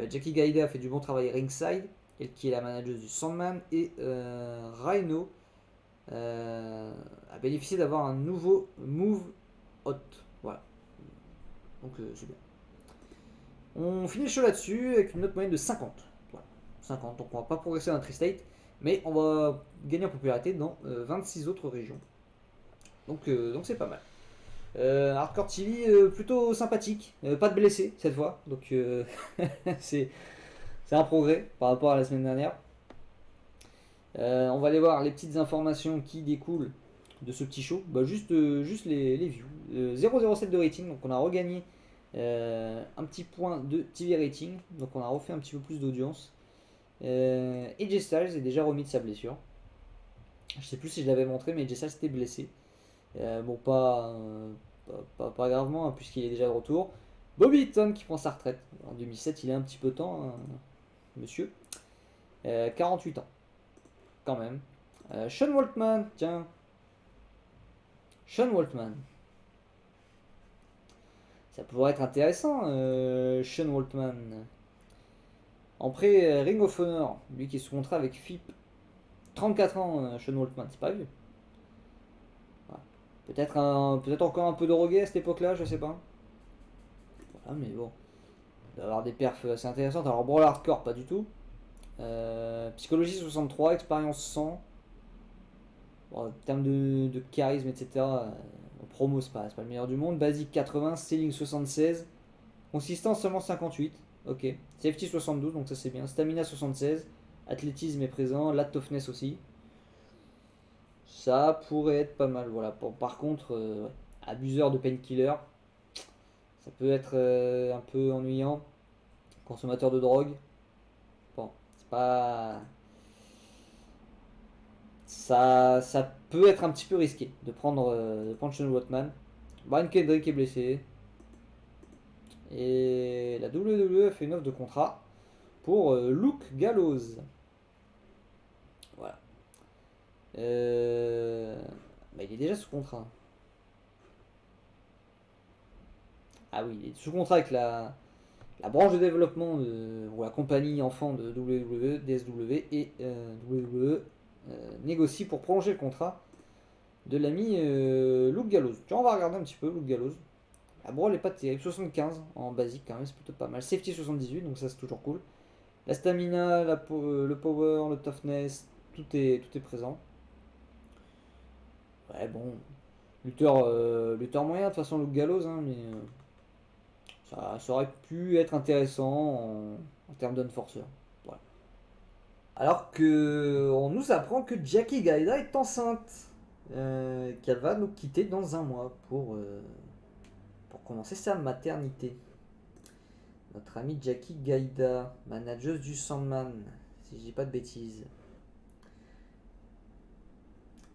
S1: Jackie Gaida a fait du bon travail ringside, elle qui est la manageuse du Sandman, et Rhino a bénéficié d'avoir un nouveau move hot. Voilà. Donc c'est bien. On finit le show là-dessus avec une note moyenne de 50. Voilà. 50. Donc on va pas progresser dans Tri-State, mais on va gagner en popularité dans 26 autres régions. Donc c'est pas mal. Hardcore TV plutôt sympathique, pas de blessés cette fois, donc c'est un progrès par rapport à la semaine dernière. On va aller voir les petites informations qui découlent de ce petit show. Bah, juste les views. 0,07 de rating, donc on a regagné un petit point de TV rating, donc on a refait un petit peu plus d'audience. AJ Styles est déjà remis de sa blessure. Je sais plus si je l'avais montré, mais AJ Styles était blessé. Bon, pas gravement, hein, puisqu'il est déjà de retour. Bobby Eaton qui prend sa retraite. En 2007, il a un petit peu de temps, hein, monsieur. 48 ans, quand même. Sean Waltman, tiens. Sean Waltman. Ça pourrait être intéressant, Sean Waltman. Après, Ring of Honor, lui qui est sous contrat avec FIP. 34 ans, Sean Waltman, c'est pas vieux. Peut-être encore un peu de reggae à cette époque-là, je sais pas. Voilà, mais bon. Il va avoir des perfs assez intéressantes. Alors, Brawl Hardcore, pas du tout. Psychologie 63, expérience 100. Bon, en termes de charisme, etc. Promo, c'est pas le meilleur du monde. Basique 80, ceiling 76. Consistance seulement 58. Ok. Safety 72, donc ça c'est bien. Stamina 76. Athlétisme est présent. La toughness aussi. Ça pourrait être pas mal. Voilà. Par contre, ouais, abuseur de painkiller. Ça peut être un peu ennuyant. Consommateur de drogue. Bon, c'est pas. Ça peut être un petit peu risqué de prendre Sean Watman. Brian Kendrick est blessé. Et la WWE a fait une offre de contrat pour Luke Gallows. Voilà. Euh, Bah, il est déjà sous contrat. Ah oui, il est sous contrat avec la branche de développement ou la compagnie enfant de WWE, DSW, et WWE négocie pour prolonger le contrat de l'ami Luke Gallows. Tu vois, on va regarder un petit peu Luke Gallows. La brawl est pas terrible, 75 en basique quand même, c'est plutôt pas mal. Safety 78, donc ça c'est toujours cool. La stamina, le power, le toughness, tout est présent. Ouais, bon, lutteur moyen de toute façon, Luke Gallows, hein, mais ça aurait pu être intéressant en termes d'unforcer. Voilà. Alors que on nous apprend que Jackie Gaida est enceinte, qu'elle va nous quitter dans un mois pour commencer sa maternité. Notre amie Jackie Gaida, manageuse du Sandman, si je dis pas de bêtises.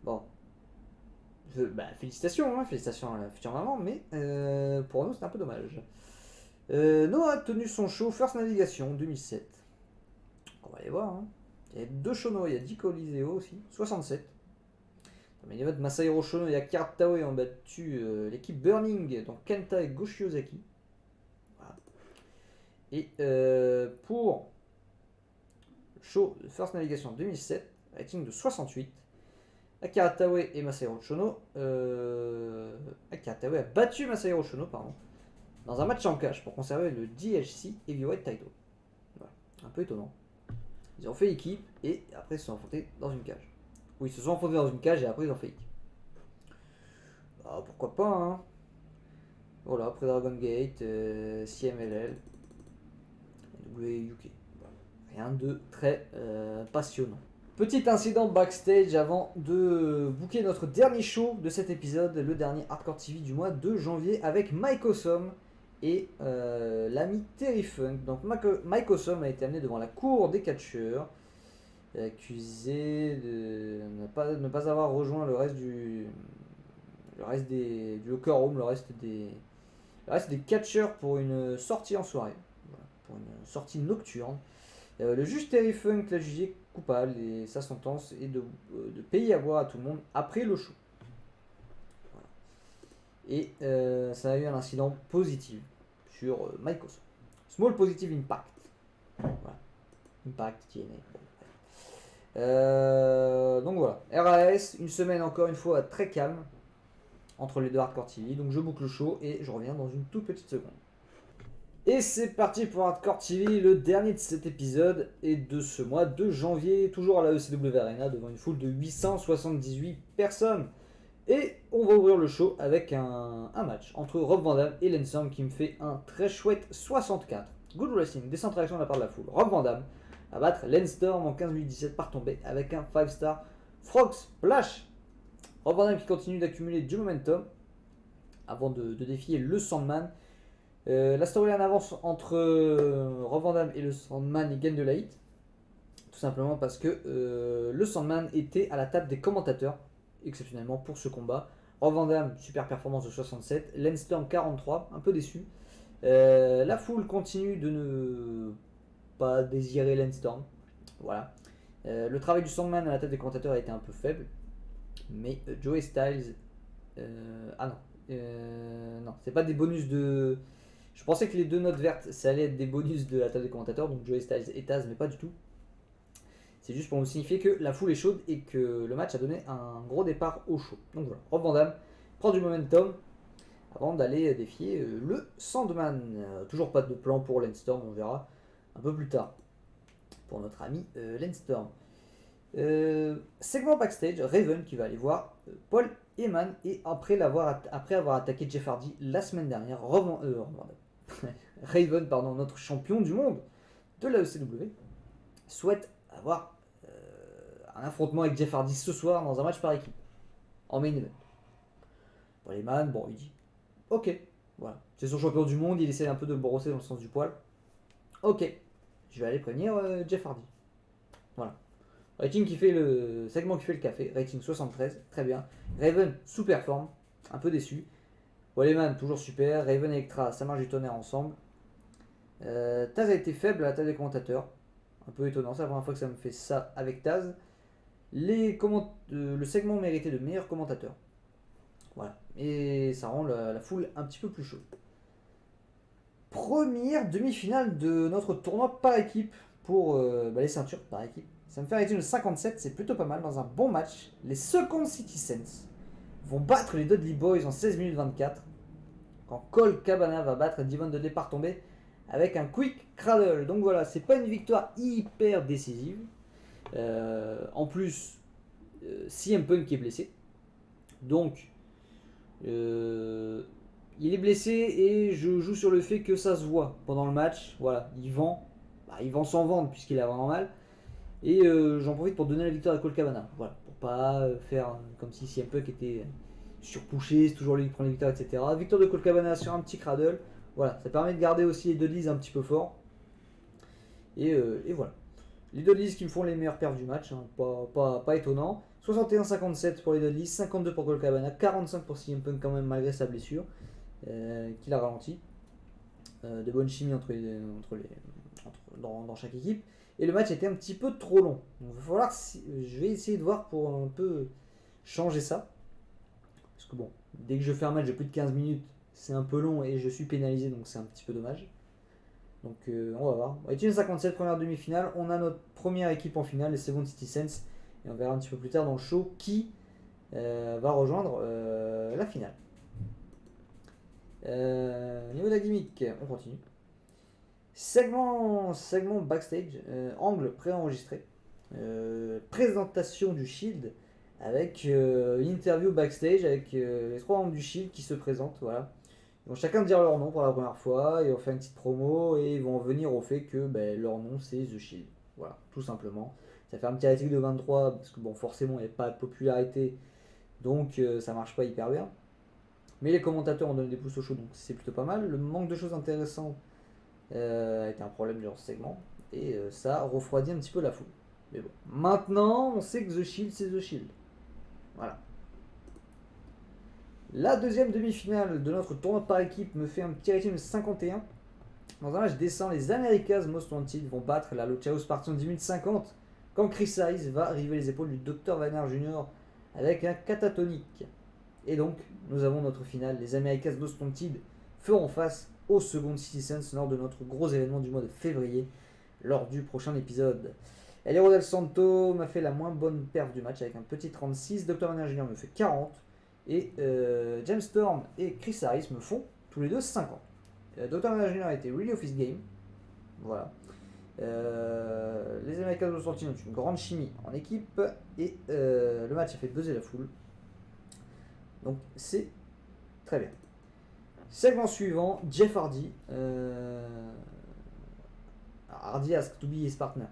S1: Bon, félicitations, hein, félicitations à la future maman, mais pour nous c'est un peu dommage. Noah a tenu son show First Navigation 2007. On va aller voir. Hein. Il y a deux Shono, il y a Dick Oliseo aussi, 67. Mais il y a Masahiro Shono et Akira Taue ont battu l'équipe Burning, donc Kenta et Goshiozaki. Voilà. Et pour le show First Navigation 2007, rating de 68. Akira Taue et Masahiro Shono. Akira Taue a battu Masahiro Shono, pardon, dans un match en cash pour conserver le DHC Heavyweight Title. Voilà. Un peu étonnant. Ils ont fait équipe et après ils se sont affrontés dans une cage. Oui, ils se sont affrontés dans une cage et après ils ont fait équipe. Bah, pourquoi pas, hein. Voilà, après Dragon Gate, CMLL, WUK. Rien de très passionnant. Petit incident backstage avant de booker notre dernier show de cet épisode, le dernier Hardcore TV du mois de janvier avec Mike Awesome et l'ami Terry Funk. Donc Mike Awesome a été amené devant la cour des catcheurs, accusé de ne pas avoir rejoint le reste du locker room, le reste des catcheurs pour une sortie en soirée, voilà, pour une sortie nocturne. Le juge Terry Funk l'a jugé coupable et sa sentence est de payer à boire à tout le monde après le show. Voilà. Et ça a eu un incident positif sur Mike Awesome. Small positive impact. Voilà. Impact, TNA. Donc voilà. RAS, une semaine encore une fois très calme entre les deux Hardcore TV. Donc je boucle le show et je reviens dans une toute petite seconde. Et c'est parti pour Hardcore TV, le dernier de cet épisode et de ce mois de janvier, toujours à la ECW Arena devant une foule de 878 personnes. Et on va ouvrir le show avec un match entre Rob Van Dam et Lance Storm qui me fait un très chouette 64. Good wrestling, décente réaction de la part de la foule. Rob Van Dam à battre Lance Storm en 15 minutes 17 par tombée avec un 5-star Frog Splash. Rob Van Dam qui continue d'accumuler du momentum avant de défier le Sandman. La storyline avance entre Rob Van Dam et le Sandman, il gagne de la hit. Tout simplement parce que le Sandman était à la table des commentateurs, exceptionnellement pour ce combat. Rob Van Dam, super performance de 67. Lance Storm 43, un peu déçu. La foule continue de ne pas désirer Lance Storm. Voilà. Le travail du Sandman à la table des commentateurs a été un peu faible. Mais Joey Styles. Ah non. Non, c'est pas des bonus de. Je pensais que les deux notes vertes, ça allait être des bonus de la table des commentateurs, donc Joey Styles et Taz, mais pas du tout. C'est juste pour nous signifier que la foule est chaude et que le match a donné un gros départ au chaud. Donc voilà, Rob Van Dam prend du momentum avant d'aller défier le Sandman. Toujours pas de plan pour Lance Storm, on verra un peu plus tard pour notre ami Lance Storm. Segment backstage, Raven qui va aller voir Paul Heyman et après avoir attaqué Jeff Hardy la semaine dernière, Raven, pardon, notre champion du monde de la ECW, souhaite avoir un affrontement avec Jeff Hardy ce soir dans un match par équipe, en main event. Waleman, bon, il dit ok, voilà, c'est son champion du monde, il essaie un peu de le brosser dans le sens du poil. Ok, je vais aller prévenir Jeff Hardy. Voilà. Rating qui fait le segment qui fait le café, rating 73, très bien. Raven sous-performe, un peu déçu. Waleman toujours super, Raven et Elektra, ça marche du tonnerre ensemble. Taz a été faible à la table des commentateurs, un peu étonnant, c'est la première fois que ça me fait ça avec Taz. Le segment méritait de meilleurs commentateurs. Voilà, et ça rend la foule un petit peu plus chaude. Première demi-finale de notre tournoi par équipe pour les ceintures par équipe. Ça me fait arrêter le 57, c'est plutôt pas mal dans un bon match. Les Second Citizens vont battre les Dudley Boys en 16 minutes 24. Quand Colt Cabana va battre Devon Dudley par tombée avec un quick cradle. Donc voilà, c'est pas une victoire hyper décisive. En plus, CM Punk est blessé. Donc, il est blessé et je joue sur le fait que ça se voit pendant le match. Voilà, il vend sans vendre puisqu'il a vraiment mal. Et j'en profite pour donner la victoire à Colt Cabana. Voilà, pour pas faire comme si CM Punk était surpouché, c'est toujours lui qui prend les victoires, etc. Victoire de Colt Cabana sur un petit cradle. Voilà, ça permet de garder aussi les Dudleys un petit peu forts. Et voilà. Les Dudleys qui me font les meilleures perfs du match, hein, pas étonnant. 61-57 pour les Dudleys, 52 pour Colt Cabana, 45 pour CM Punk quand même malgré sa blessure, qui l'a ralenti. De bonnes chimies dans chaque équipe. Et le match était un petit peu trop long. Donc, il va falloir, je vais essayer de voir pour un peu changer ça. Parce que bon, dès que je fais un match de plus de 15 minutes, c'est un peu long et je suis pénalisé, donc c'est un petit peu dommage. Donc on va voir. Etienne 57, première demi-finale. On a notre première équipe en finale, les Second Citizens. Et on verra un petit peu plus tard dans le show qui va rejoindre la finale. Au niveau de la gimmick, on continue. Segment backstage, angle préenregistré. Présentation du Shield avec une interview backstage avec les 3 membres du Shield qui se présentent. Voilà. Ils vont chacun dire leur nom pour la première fois, ils vont faire une petite promo et ils vont venir au fait que leur nom c'est The Shield. Voilà, tout simplement. Ça fait un petit rating de 23 parce que bon, forcément il n'y a pas de popularité donc ça marche pas hyper bien. Mais les commentateurs ont donné des pouces au show donc c'est plutôt pas mal. Le manque de choses intéressantes a été un problème durant ce segment et ça refroidit un petit peu la foule. Mais bon, maintenant on sait que The Shield c'est The Shield. Voilà. La deuxième demi-finale de notre tournoi par équipe me fait un petit rating de 51. Dans un match décent, les America's Most Wanted vont battre la Lucha House Party en 10 minutes 50 quand Chris Hayes va river les épaules du Dr. Vanner Jr. avec un catatonique. Et donc, nous avons notre finale. Les America's Most Wanted feront face aux Second Citizens lors de notre gros événement du mois de février, lors du prochain épisode. El Hero del Santo m'a fait la moins bonne perf du match avec un petit 36. Dr. Vanner Jr. me fait 40. Et James Storm et Chris Harris me font tous les deux 50. Dr. Vanner Jr. a été Really Office Game. Voilà. Les Américains de Sortino ont une grande chimie en équipe. Et le match a fait buzzer la foule. Donc c'est très bien. Segment suivant, Jeff Hardy. Hardy asks to be his partner.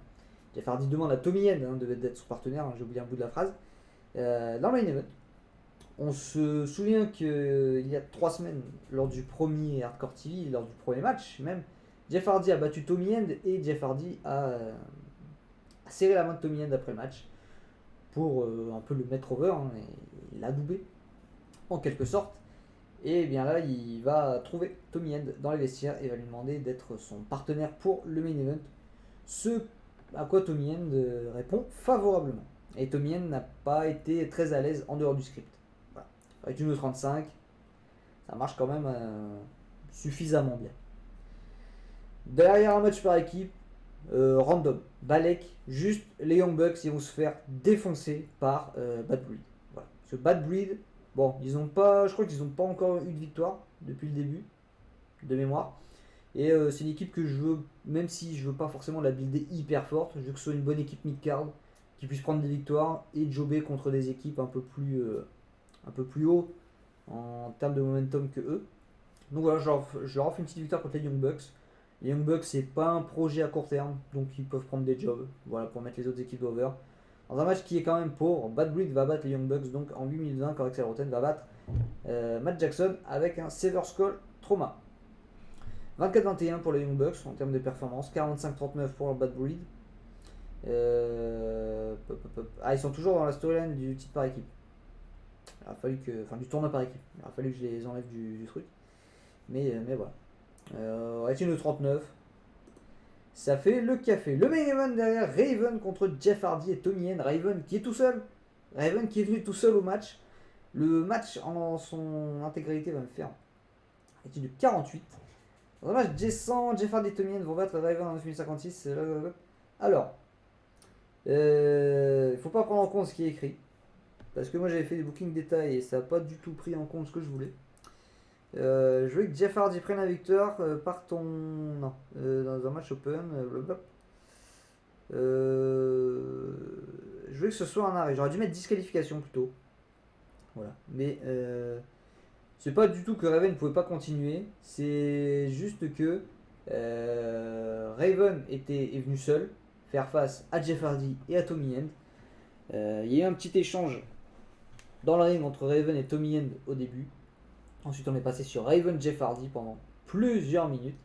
S1: Jeff Hardy demande à Tommy End d'être son partenaire. J'ai oublié un bout de la phrase. Dans le main event. On se souvient qu'il y a 3 semaines, lors du premier Hardcore TV, lors du premier match même, Jeff Hardy a battu Tommy End et Jeff Hardy a serré la main de Tommy End après le match pour un peu le mettre over, hein, et l'adoubé en quelque sorte. Et bien là, il va trouver Tommy End dans les vestiaires et va lui demander d'être son partenaire pour le main event. Ce à quoi Tommy End répond favorablement. Et Tommy End n'a pas été très à l'aise en dehors du script. Avec une 35, ça marche quand même suffisamment bien. Derrière un match par équipe, random, Balek, juste les Young Bucks, ils vont se faire défoncer par Bad Breed. Voilà. Ce Bad Breed, bon, je crois qu'ils n'ont pas encore eu de victoire depuis le début, de mémoire. Et c'est une équipe que je veux, même si je veux pas forcément la builder hyper forte, je veux que ce soit une bonne équipe mid-card, qui puisse prendre des victoires et jobber contre des équipes un peu plus haut en termes de momentum que eux. Donc voilà, je leur offre une petite victoire contre les Young Bucks. Les Young Bucks, c'est pas un projet à court terme, donc ils peuvent prendre des jobs, voilà, pour mettre les autres équipes over. Dans un match qui est quand même pauvre, Bad Breed va battre les Young Bucks, donc en 8 minutes 20, Corexel Rotten va battre Matt Jackson avec un Sever Skull Trauma. 24-21 pour les Young Bucks en termes de performance, 45-39 pour Bad Breed. Ils sont toujours dans la storyline du titre par équipe. Il a fallu que, enfin, du tournoi par équipe. Il a fallu que je les enlève du truc. Mais voilà. Rating de 39. Ça fait le café. Le main event derrière, Raven contre Jeff Hardy et Tommy End. Raven qui est tout seul. Raven qui est venu tout seul au match. Le match en son intégralité va me faire un rating de 48. Dans un match décent, Jeff Hardy et Tommy End vont battre Raven en 9 minutes 56. Alors, il faut pas prendre en compte ce qui est écrit. Parce que moi j'avais fait des bookings détails et ça n'a pas du tout pris en compte ce que je voulais. Je veux que Jeff Hardy prenne la victoire par ton. Non, dans un match open. Je veux que ce soit un arrêt. J'aurais dû mettre disqualification plutôt. Voilà. Mais c'est pas du tout que Raven ne pouvait pas continuer. C'est juste que Raven est venu seul faire face à Jeff Hardy et à Tommy End. Il y a eu un petit échange dans le ring entre Raven et Tommy End au début. Ensuite, on est passé sur Raven Jeff Hardy pendant plusieurs minutes.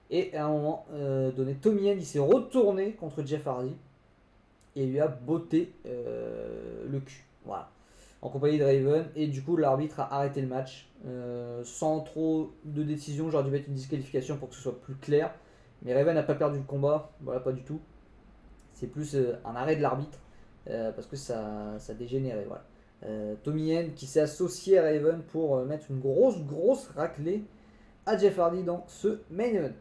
S1: Et à un moment donné, Tommy End il s'est retourné contre Jeff Hardy et lui a botté le cul. Voilà. En compagnie de Raven. Et du coup, l'arbitre a arrêté le match sans trop de décision. J'aurais dû mettre une disqualification pour que ce soit plus clair. Mais Raven n'a pas perdu le combat. Voilà, pas du tout. C'est plus un arrêt de l'arbitre parce que ça dégénérait. Voilà. Tommy End qui s'est associé à Raven pour mettre une grosse raclée à Jeff Hardy dans ce main event.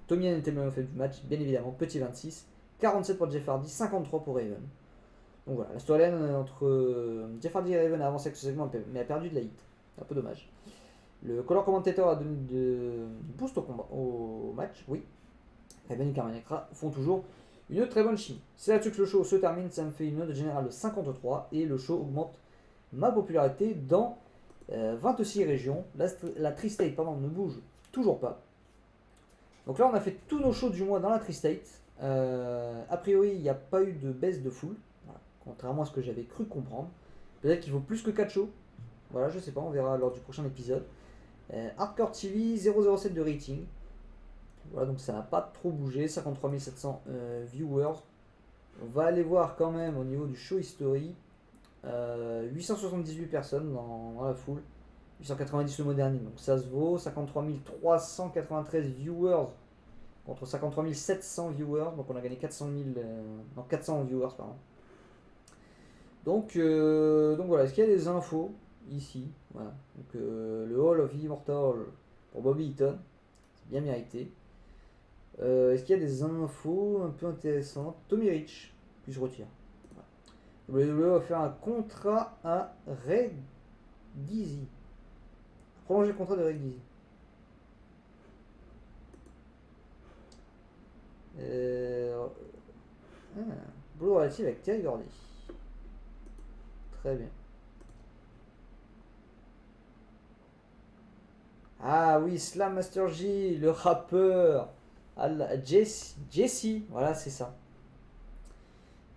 S1: Tommy End était le même fait du match, bien évidemment, petit 26, 47 pour Jeff Hardy, 53 pour Raven. Donc voilà, la storyline entre Jeff Hardy et Raven a avancé avec ce segment, mais a perdu de la hit. Un peu dommage. Le color commentator a donné de boost au match, oui. Raven et Carmanekra font toujours une très bonne chimie. C'est là-dessus que le show se termine, ça me fait une note générale de 53 et le show augmente ma popularité dans 26 régions. La Tri-State ne bouge toujours pas. Donc là on a fait tous nos shows du mois dans la Tri-State. A priori il n'y a pas eu de baisse de foule, voilà, contrairement à ce que j'avais cru comprendre. Peut-être qu'il vaut plus que 4 shows. Voilà, je sais pas, on verra lors du prochain épisode. Hardcore TV 007 de rating. Voilà, donc ça n'a pas trop bougé, 53 700 viewers. On va aller voir quand même au niveau du show history. 878 personnes dans la foule, 890 le mois dernier, donc ça se vaut. 53 393 viewers contre 53 700 viewers, donc on a gagné 400 viewers pardon. Donc voilà, est-ce qu'il y a des infos ici? Voilà, donc le Hall of Immortal pour Bobby Eaton, c'est bien mérité. Est-ce qu'il y a des infos un peu intéressantes? Tommy Rich, puis je retire. WWE va faire un contrat à Ray Dizzy. Prolonger le contrat de Ray Dizzy. Boulot relatif avec Terry Gordy. Très bien. Ah oui, Slam Master J, le rappeur. Jesse, voilà, c'est ça.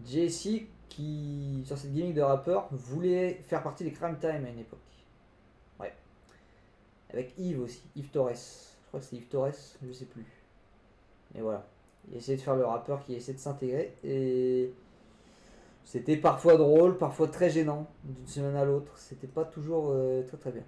S1: Jesse qui, sur cette gimmick de rappeur, voulait faire partie des Crime Time à une époque. Ouais. Avec Yves aussi, Yves Torres. Je crois que c'est Yves Torres, je sais plus. Mais voilà. Il essayait de faire le rappeur qui essaie de s'intégrer. Et c'était parfois drôle, parfois très gênant, d'une semaine à l'autre. C'était pas toujours très bien.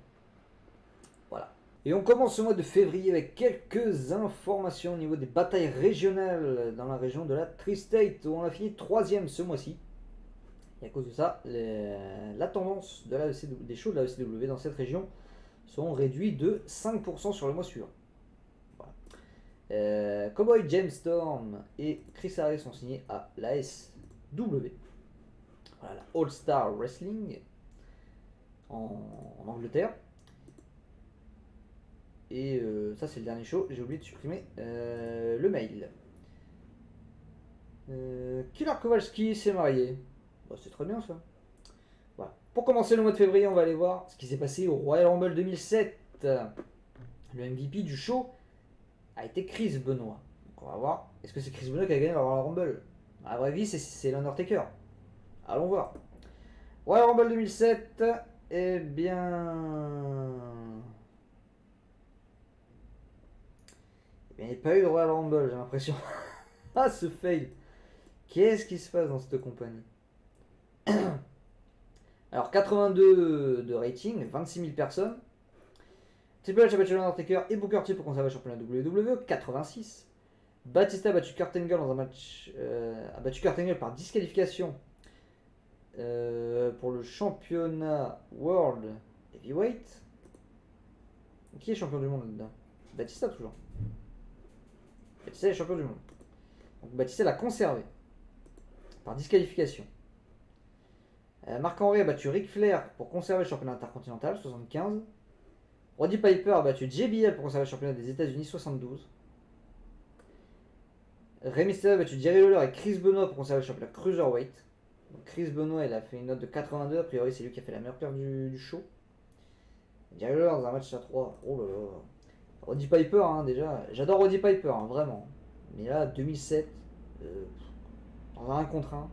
S1: Voilà. Et on commence ce mois de février avec quelques informations au niveau des batailles régionales dans la région de la Tri-State, où on a fini 3ème ce mois-ci. Et à cause de ça, la tendance de des shows de la ECW dans cette région sont réduits de 5% sur le mois suivant. Voilà. Cowboy James Storm et Chris Harris sont signés à la SW. Voilà, la All Star Wrestling en Angleterre. Et ça c'est le dernier show, j'ai oublié de supprimer le mail. Killer Kowalski s'est marié. Bah, c'est très bien ça. Voilà. Pour commencer le mois de février, on va aller voir ce qui s'est passé au Royal Rumble 2007. Le MVP du show a été Chris Benoit. Donc on va voir, est-ce que c'est Chris Benoit qui a gagné le Royal Rumble? À la vraie vie, c'est l'Undertaker. Allons voir. Royal Rumble 2007, eh bien... Il n'y a pas eu de Royal Rumble, j'ai l'impression. Ah, ce fail. Qu'est-ce qui se passe dans cette compagnie? Alors, 82 de rating, 26 000 personnes. Triple H a battu l'Undertaker et Booker T pour conserver le championnat WWE, 86. Batista a battu Kurt Angle dans un match. A battu Kurt Angle par disqualification pour le championnat World Heavyweight. Qui est champion du monde là-dedans? Batista toujours. Batista est champion du monde. Donc Batista l'a conservé par disqualification. Mark Henry a battu Ric Flair pour conserver le championnat intercontinental, 75. Roddy Piper a battu JBL pour conserver le championnat des États-Unis, 72. Rey Mysterio a battu Jerry Lawler et Chris Benoit pour conserver le championnat Cruiserweight. Donc Chris Benoit, il a fait une note de 82, a priori c'est lui qui a fait la meilleure perte du show. Jerry Lawler dans un match à 3, oh là là. Roddy Piper, hein, déjà, j'adore Roddy Piper, hein, vraiment. Mais là, 2007, dans un 1 contre 1.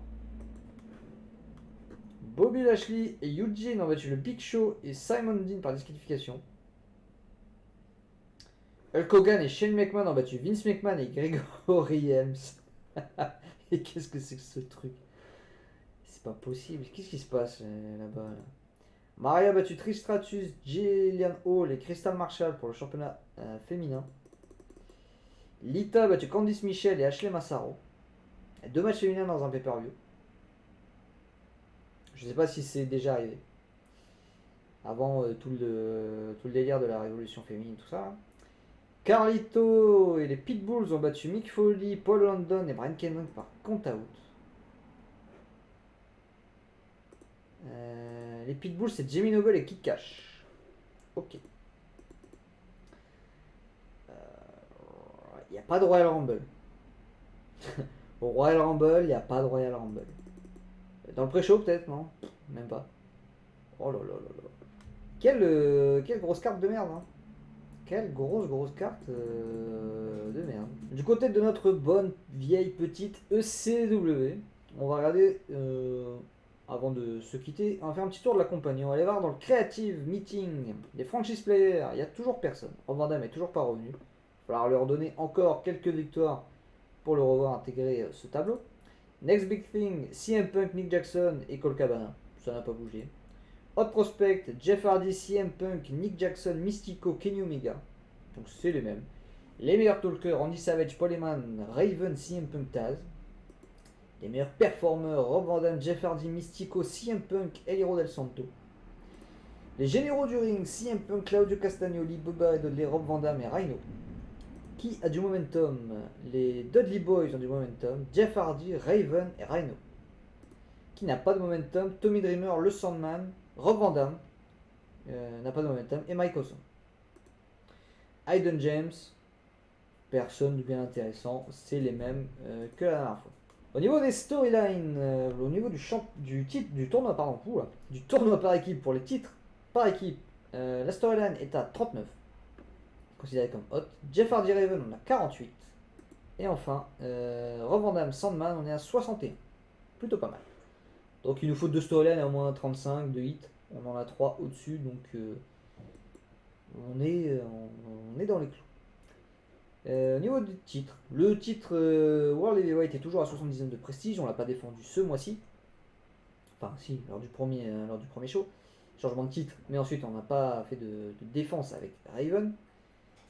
S1: Bobby Lashley et Eugene ont battu le Big Show et Simon Dean par disqualification. Hulk Hogan et Shane McMahon ont battu Vince McMahon et Gregory Helms. Et qu'est-ce que c'est que ce truc? C'est pas possible. Qu'est-ce qui se passe là-bas là? Maria a battu Trish Stratus, Jillian Hall et Crystal Marshall pour le championnat féminin. Lita a battu Candice Michel et Ashley Massaro. 2 matchs féminins dans un pay-per-view. Je sais pas si c'est déjà arrivé. Avant tout le délire de la révolution féminine, tout ça. Carlito et les Pitbulls ont battu Mick Foley, Paul London et Brian Kendrick par count out. Les Pitbulls, c'est Jimmy Noble et Kid Cash. Ok. Il n'y a pas de Royal Rumble. Au Royal Rumble, il n'y a pas de Royal Rumble. Dans le pré-show, peut-être, non? Même pas. Oh là là là là. Quelle grosse carte de merde, hein. Quelle grosse carte de merde. Du côté de notre bonne vieille petite ECW, on va regarder, avant de se quitter, on va faire un petit tour de la compagnie. On va aller voir dans le Creative Meeting des franchise players. Il n'y a toujours personne. Rob Van Dam n'est toujours pas revenu. Il va falloir leur donner encore quelques victoires pour le revoir intégrer ce tableau. Next Big Thing, CM Punk, Nick Jackson et Colt Cabana. Ça n'a pas bougé. Hot Prospect, Jeff Hardy, CM Punk, Nick Jackson, Mystico, Kenny Omega. Donc c'est les mêmes. Les meilleurs talkers, Randy Savage, Paul Heyman, Raven, CM Punk, Taz. Les meilleurs performeurs, Rob Van Dam, Jeff Hardy, Mystico, CM Punk, El Hiro del Santo. Les généraux du ring, CM Punk, Claudio Castagnoli, Bubba Dudley, Rob Van Dam et Rhino. Qui a du momentum? Les Dudley Boys ont du momentum, Jeff Hardy, Raven et Rhino. Qui n'a pas de momentum? Tommy Dreamer, le Sandman, Rob Van Dam n'a pas de momentum et Mike Awesome. Hayden James, personne de bien intéressant, c'est les mêmes que la dernière fois. Au niveau des storylines, au niveau du tournoi par équipe pour les titres par équipe, la storyline est à 39, considéré comme hot. Jeff Hardy Raven, on a 48. Et enfin, Rob Van Dam Sandman, on est à 61. Plutôt pas mal. Donc il nous faut 2 storylines à au moins 35 de hits. On en a 3 au-dessus, donc on est dans les clous. Au niveau du titre, le titre World Heavyweight est toujours à 79 de prestige. On l'a pas défendu ce mois-ci. Enfin si, lors du premier show. Changement de titre, mais ensuite on n'a pas fait de défense avec Raven.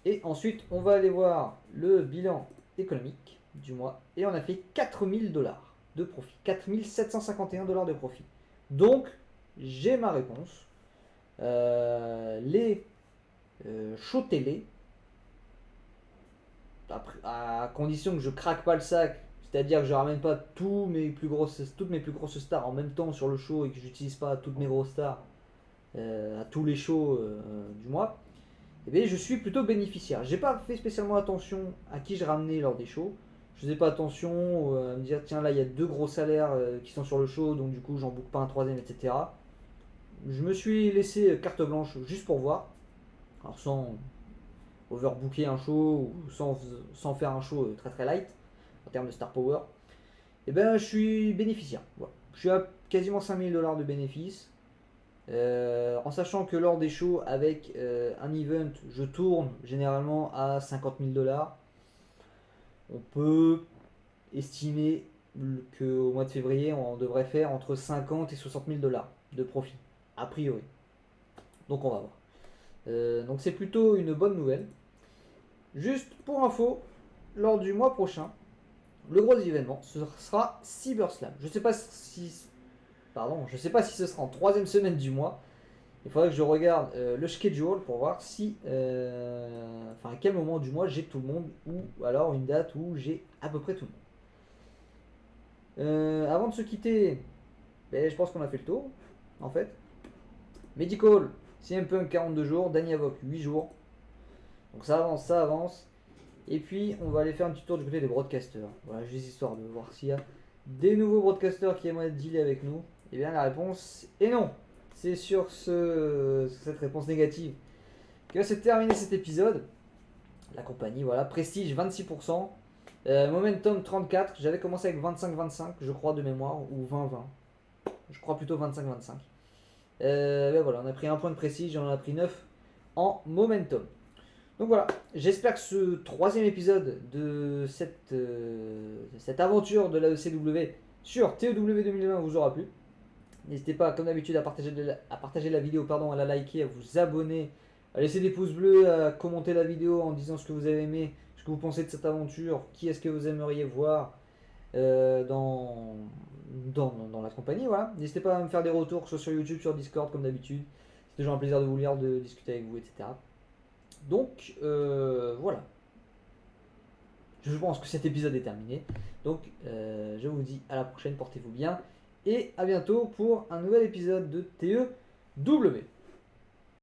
S1: Et ensuite on va aller voir le bilan économique du mois. Et on a fait 4000 $ de profit. 4751 $ de profit. Donc, j'ai ma réponse. Les shows télé, à condition que je craque pas le sac, c'est-à-dire que je ramène pas toutes mes plus grosses stars en même temps sur le show et que j'utilise pas toutes mes grosses stars à tous les shows du mois, et bien je suis plutôt bénéficiaire. J'ai pas fait spécialement attention à qui je ramenais lors des shows. Je faisais pas attention à me dire tiens là il y a 2 gros salaires qui sont sur le show donc du coup j'en boucle pas un troisième, etc. Je me suis laissé carte blanche juste pour voir. Alors sans overbooker un show ou sans faire un show très très light en termes de star power, et ben je suis bénéficiaire. Voilà. Je suis à quasiment 5 000 $ de bénéfices. En sachant que lors des shows avec un event, je tourne généralement à 50 000 $. On peut estimer qu'au mois de février, on devrait faire entre 50 et 60 000 $ de profit, a priori. Donc on va voir. Donc c'est plutôt une bonne nouvelle. Juste pour info, lors du mois prochain, le gros événement, ce sera CyberSlam. Je sais pas si ce sera en troisième semaine du mois. Il faudrait que je regarde le schedule pour voir si, à quel moment du mois j'ai tout le monde, ou alors une date où j'ai à peu près tout le monde. Avant de se quitter, je pense qu'on a fait le tour, en fait. Medical, CM Punk 42 jours, Danny Avoc 8 jours. Donc ça avance, ça avance. Et puis on va aller faire un petit tour du côté des broadcasters. Voilà, juste histoire de voir s'il y a des nouveaux broadcasters qui aimeraient dealer avec nous. Et bien la réponse est non. C'est sur cette réponse négative que va se terminer cet épisode. La compagnie, voilà, Prestige 26%, Momentum 34%, j'avais commencé avec 25-25 je crois de mémoire, ou 20-20, je crois plutôt 25-25. Voilà, on a pris un point de Prestige, on en a pris 9 en Momentum. Donc voilà, j'espère que ce troisième épisode de cette aventure de la ECW sur TEW 2020 vous aura plu. N'hésitez pas, comme d'habitude, à partager la vidéo, à la liker, à vous abonner, à laisser des pouces bleus, à commenter la vidéo en disant ce que vous avez aimé, ce que vous pensez de cette aventure, qui est-ce que vous aimeriez voir dans la compagnie. Voilà. N'hésitez pas à me faire des retours, que ce soit sur YouTube, sur Discord, comme d'habitude. C'est toujours un plaisir de vous lire, de discuter avec vous, etc. Donc, voilà. Je pense que cet épisode est terminé. Donc, je vous dis à la prochaine, portez-vous bien. Et à bientôt pour un nouvel épisode de TEW.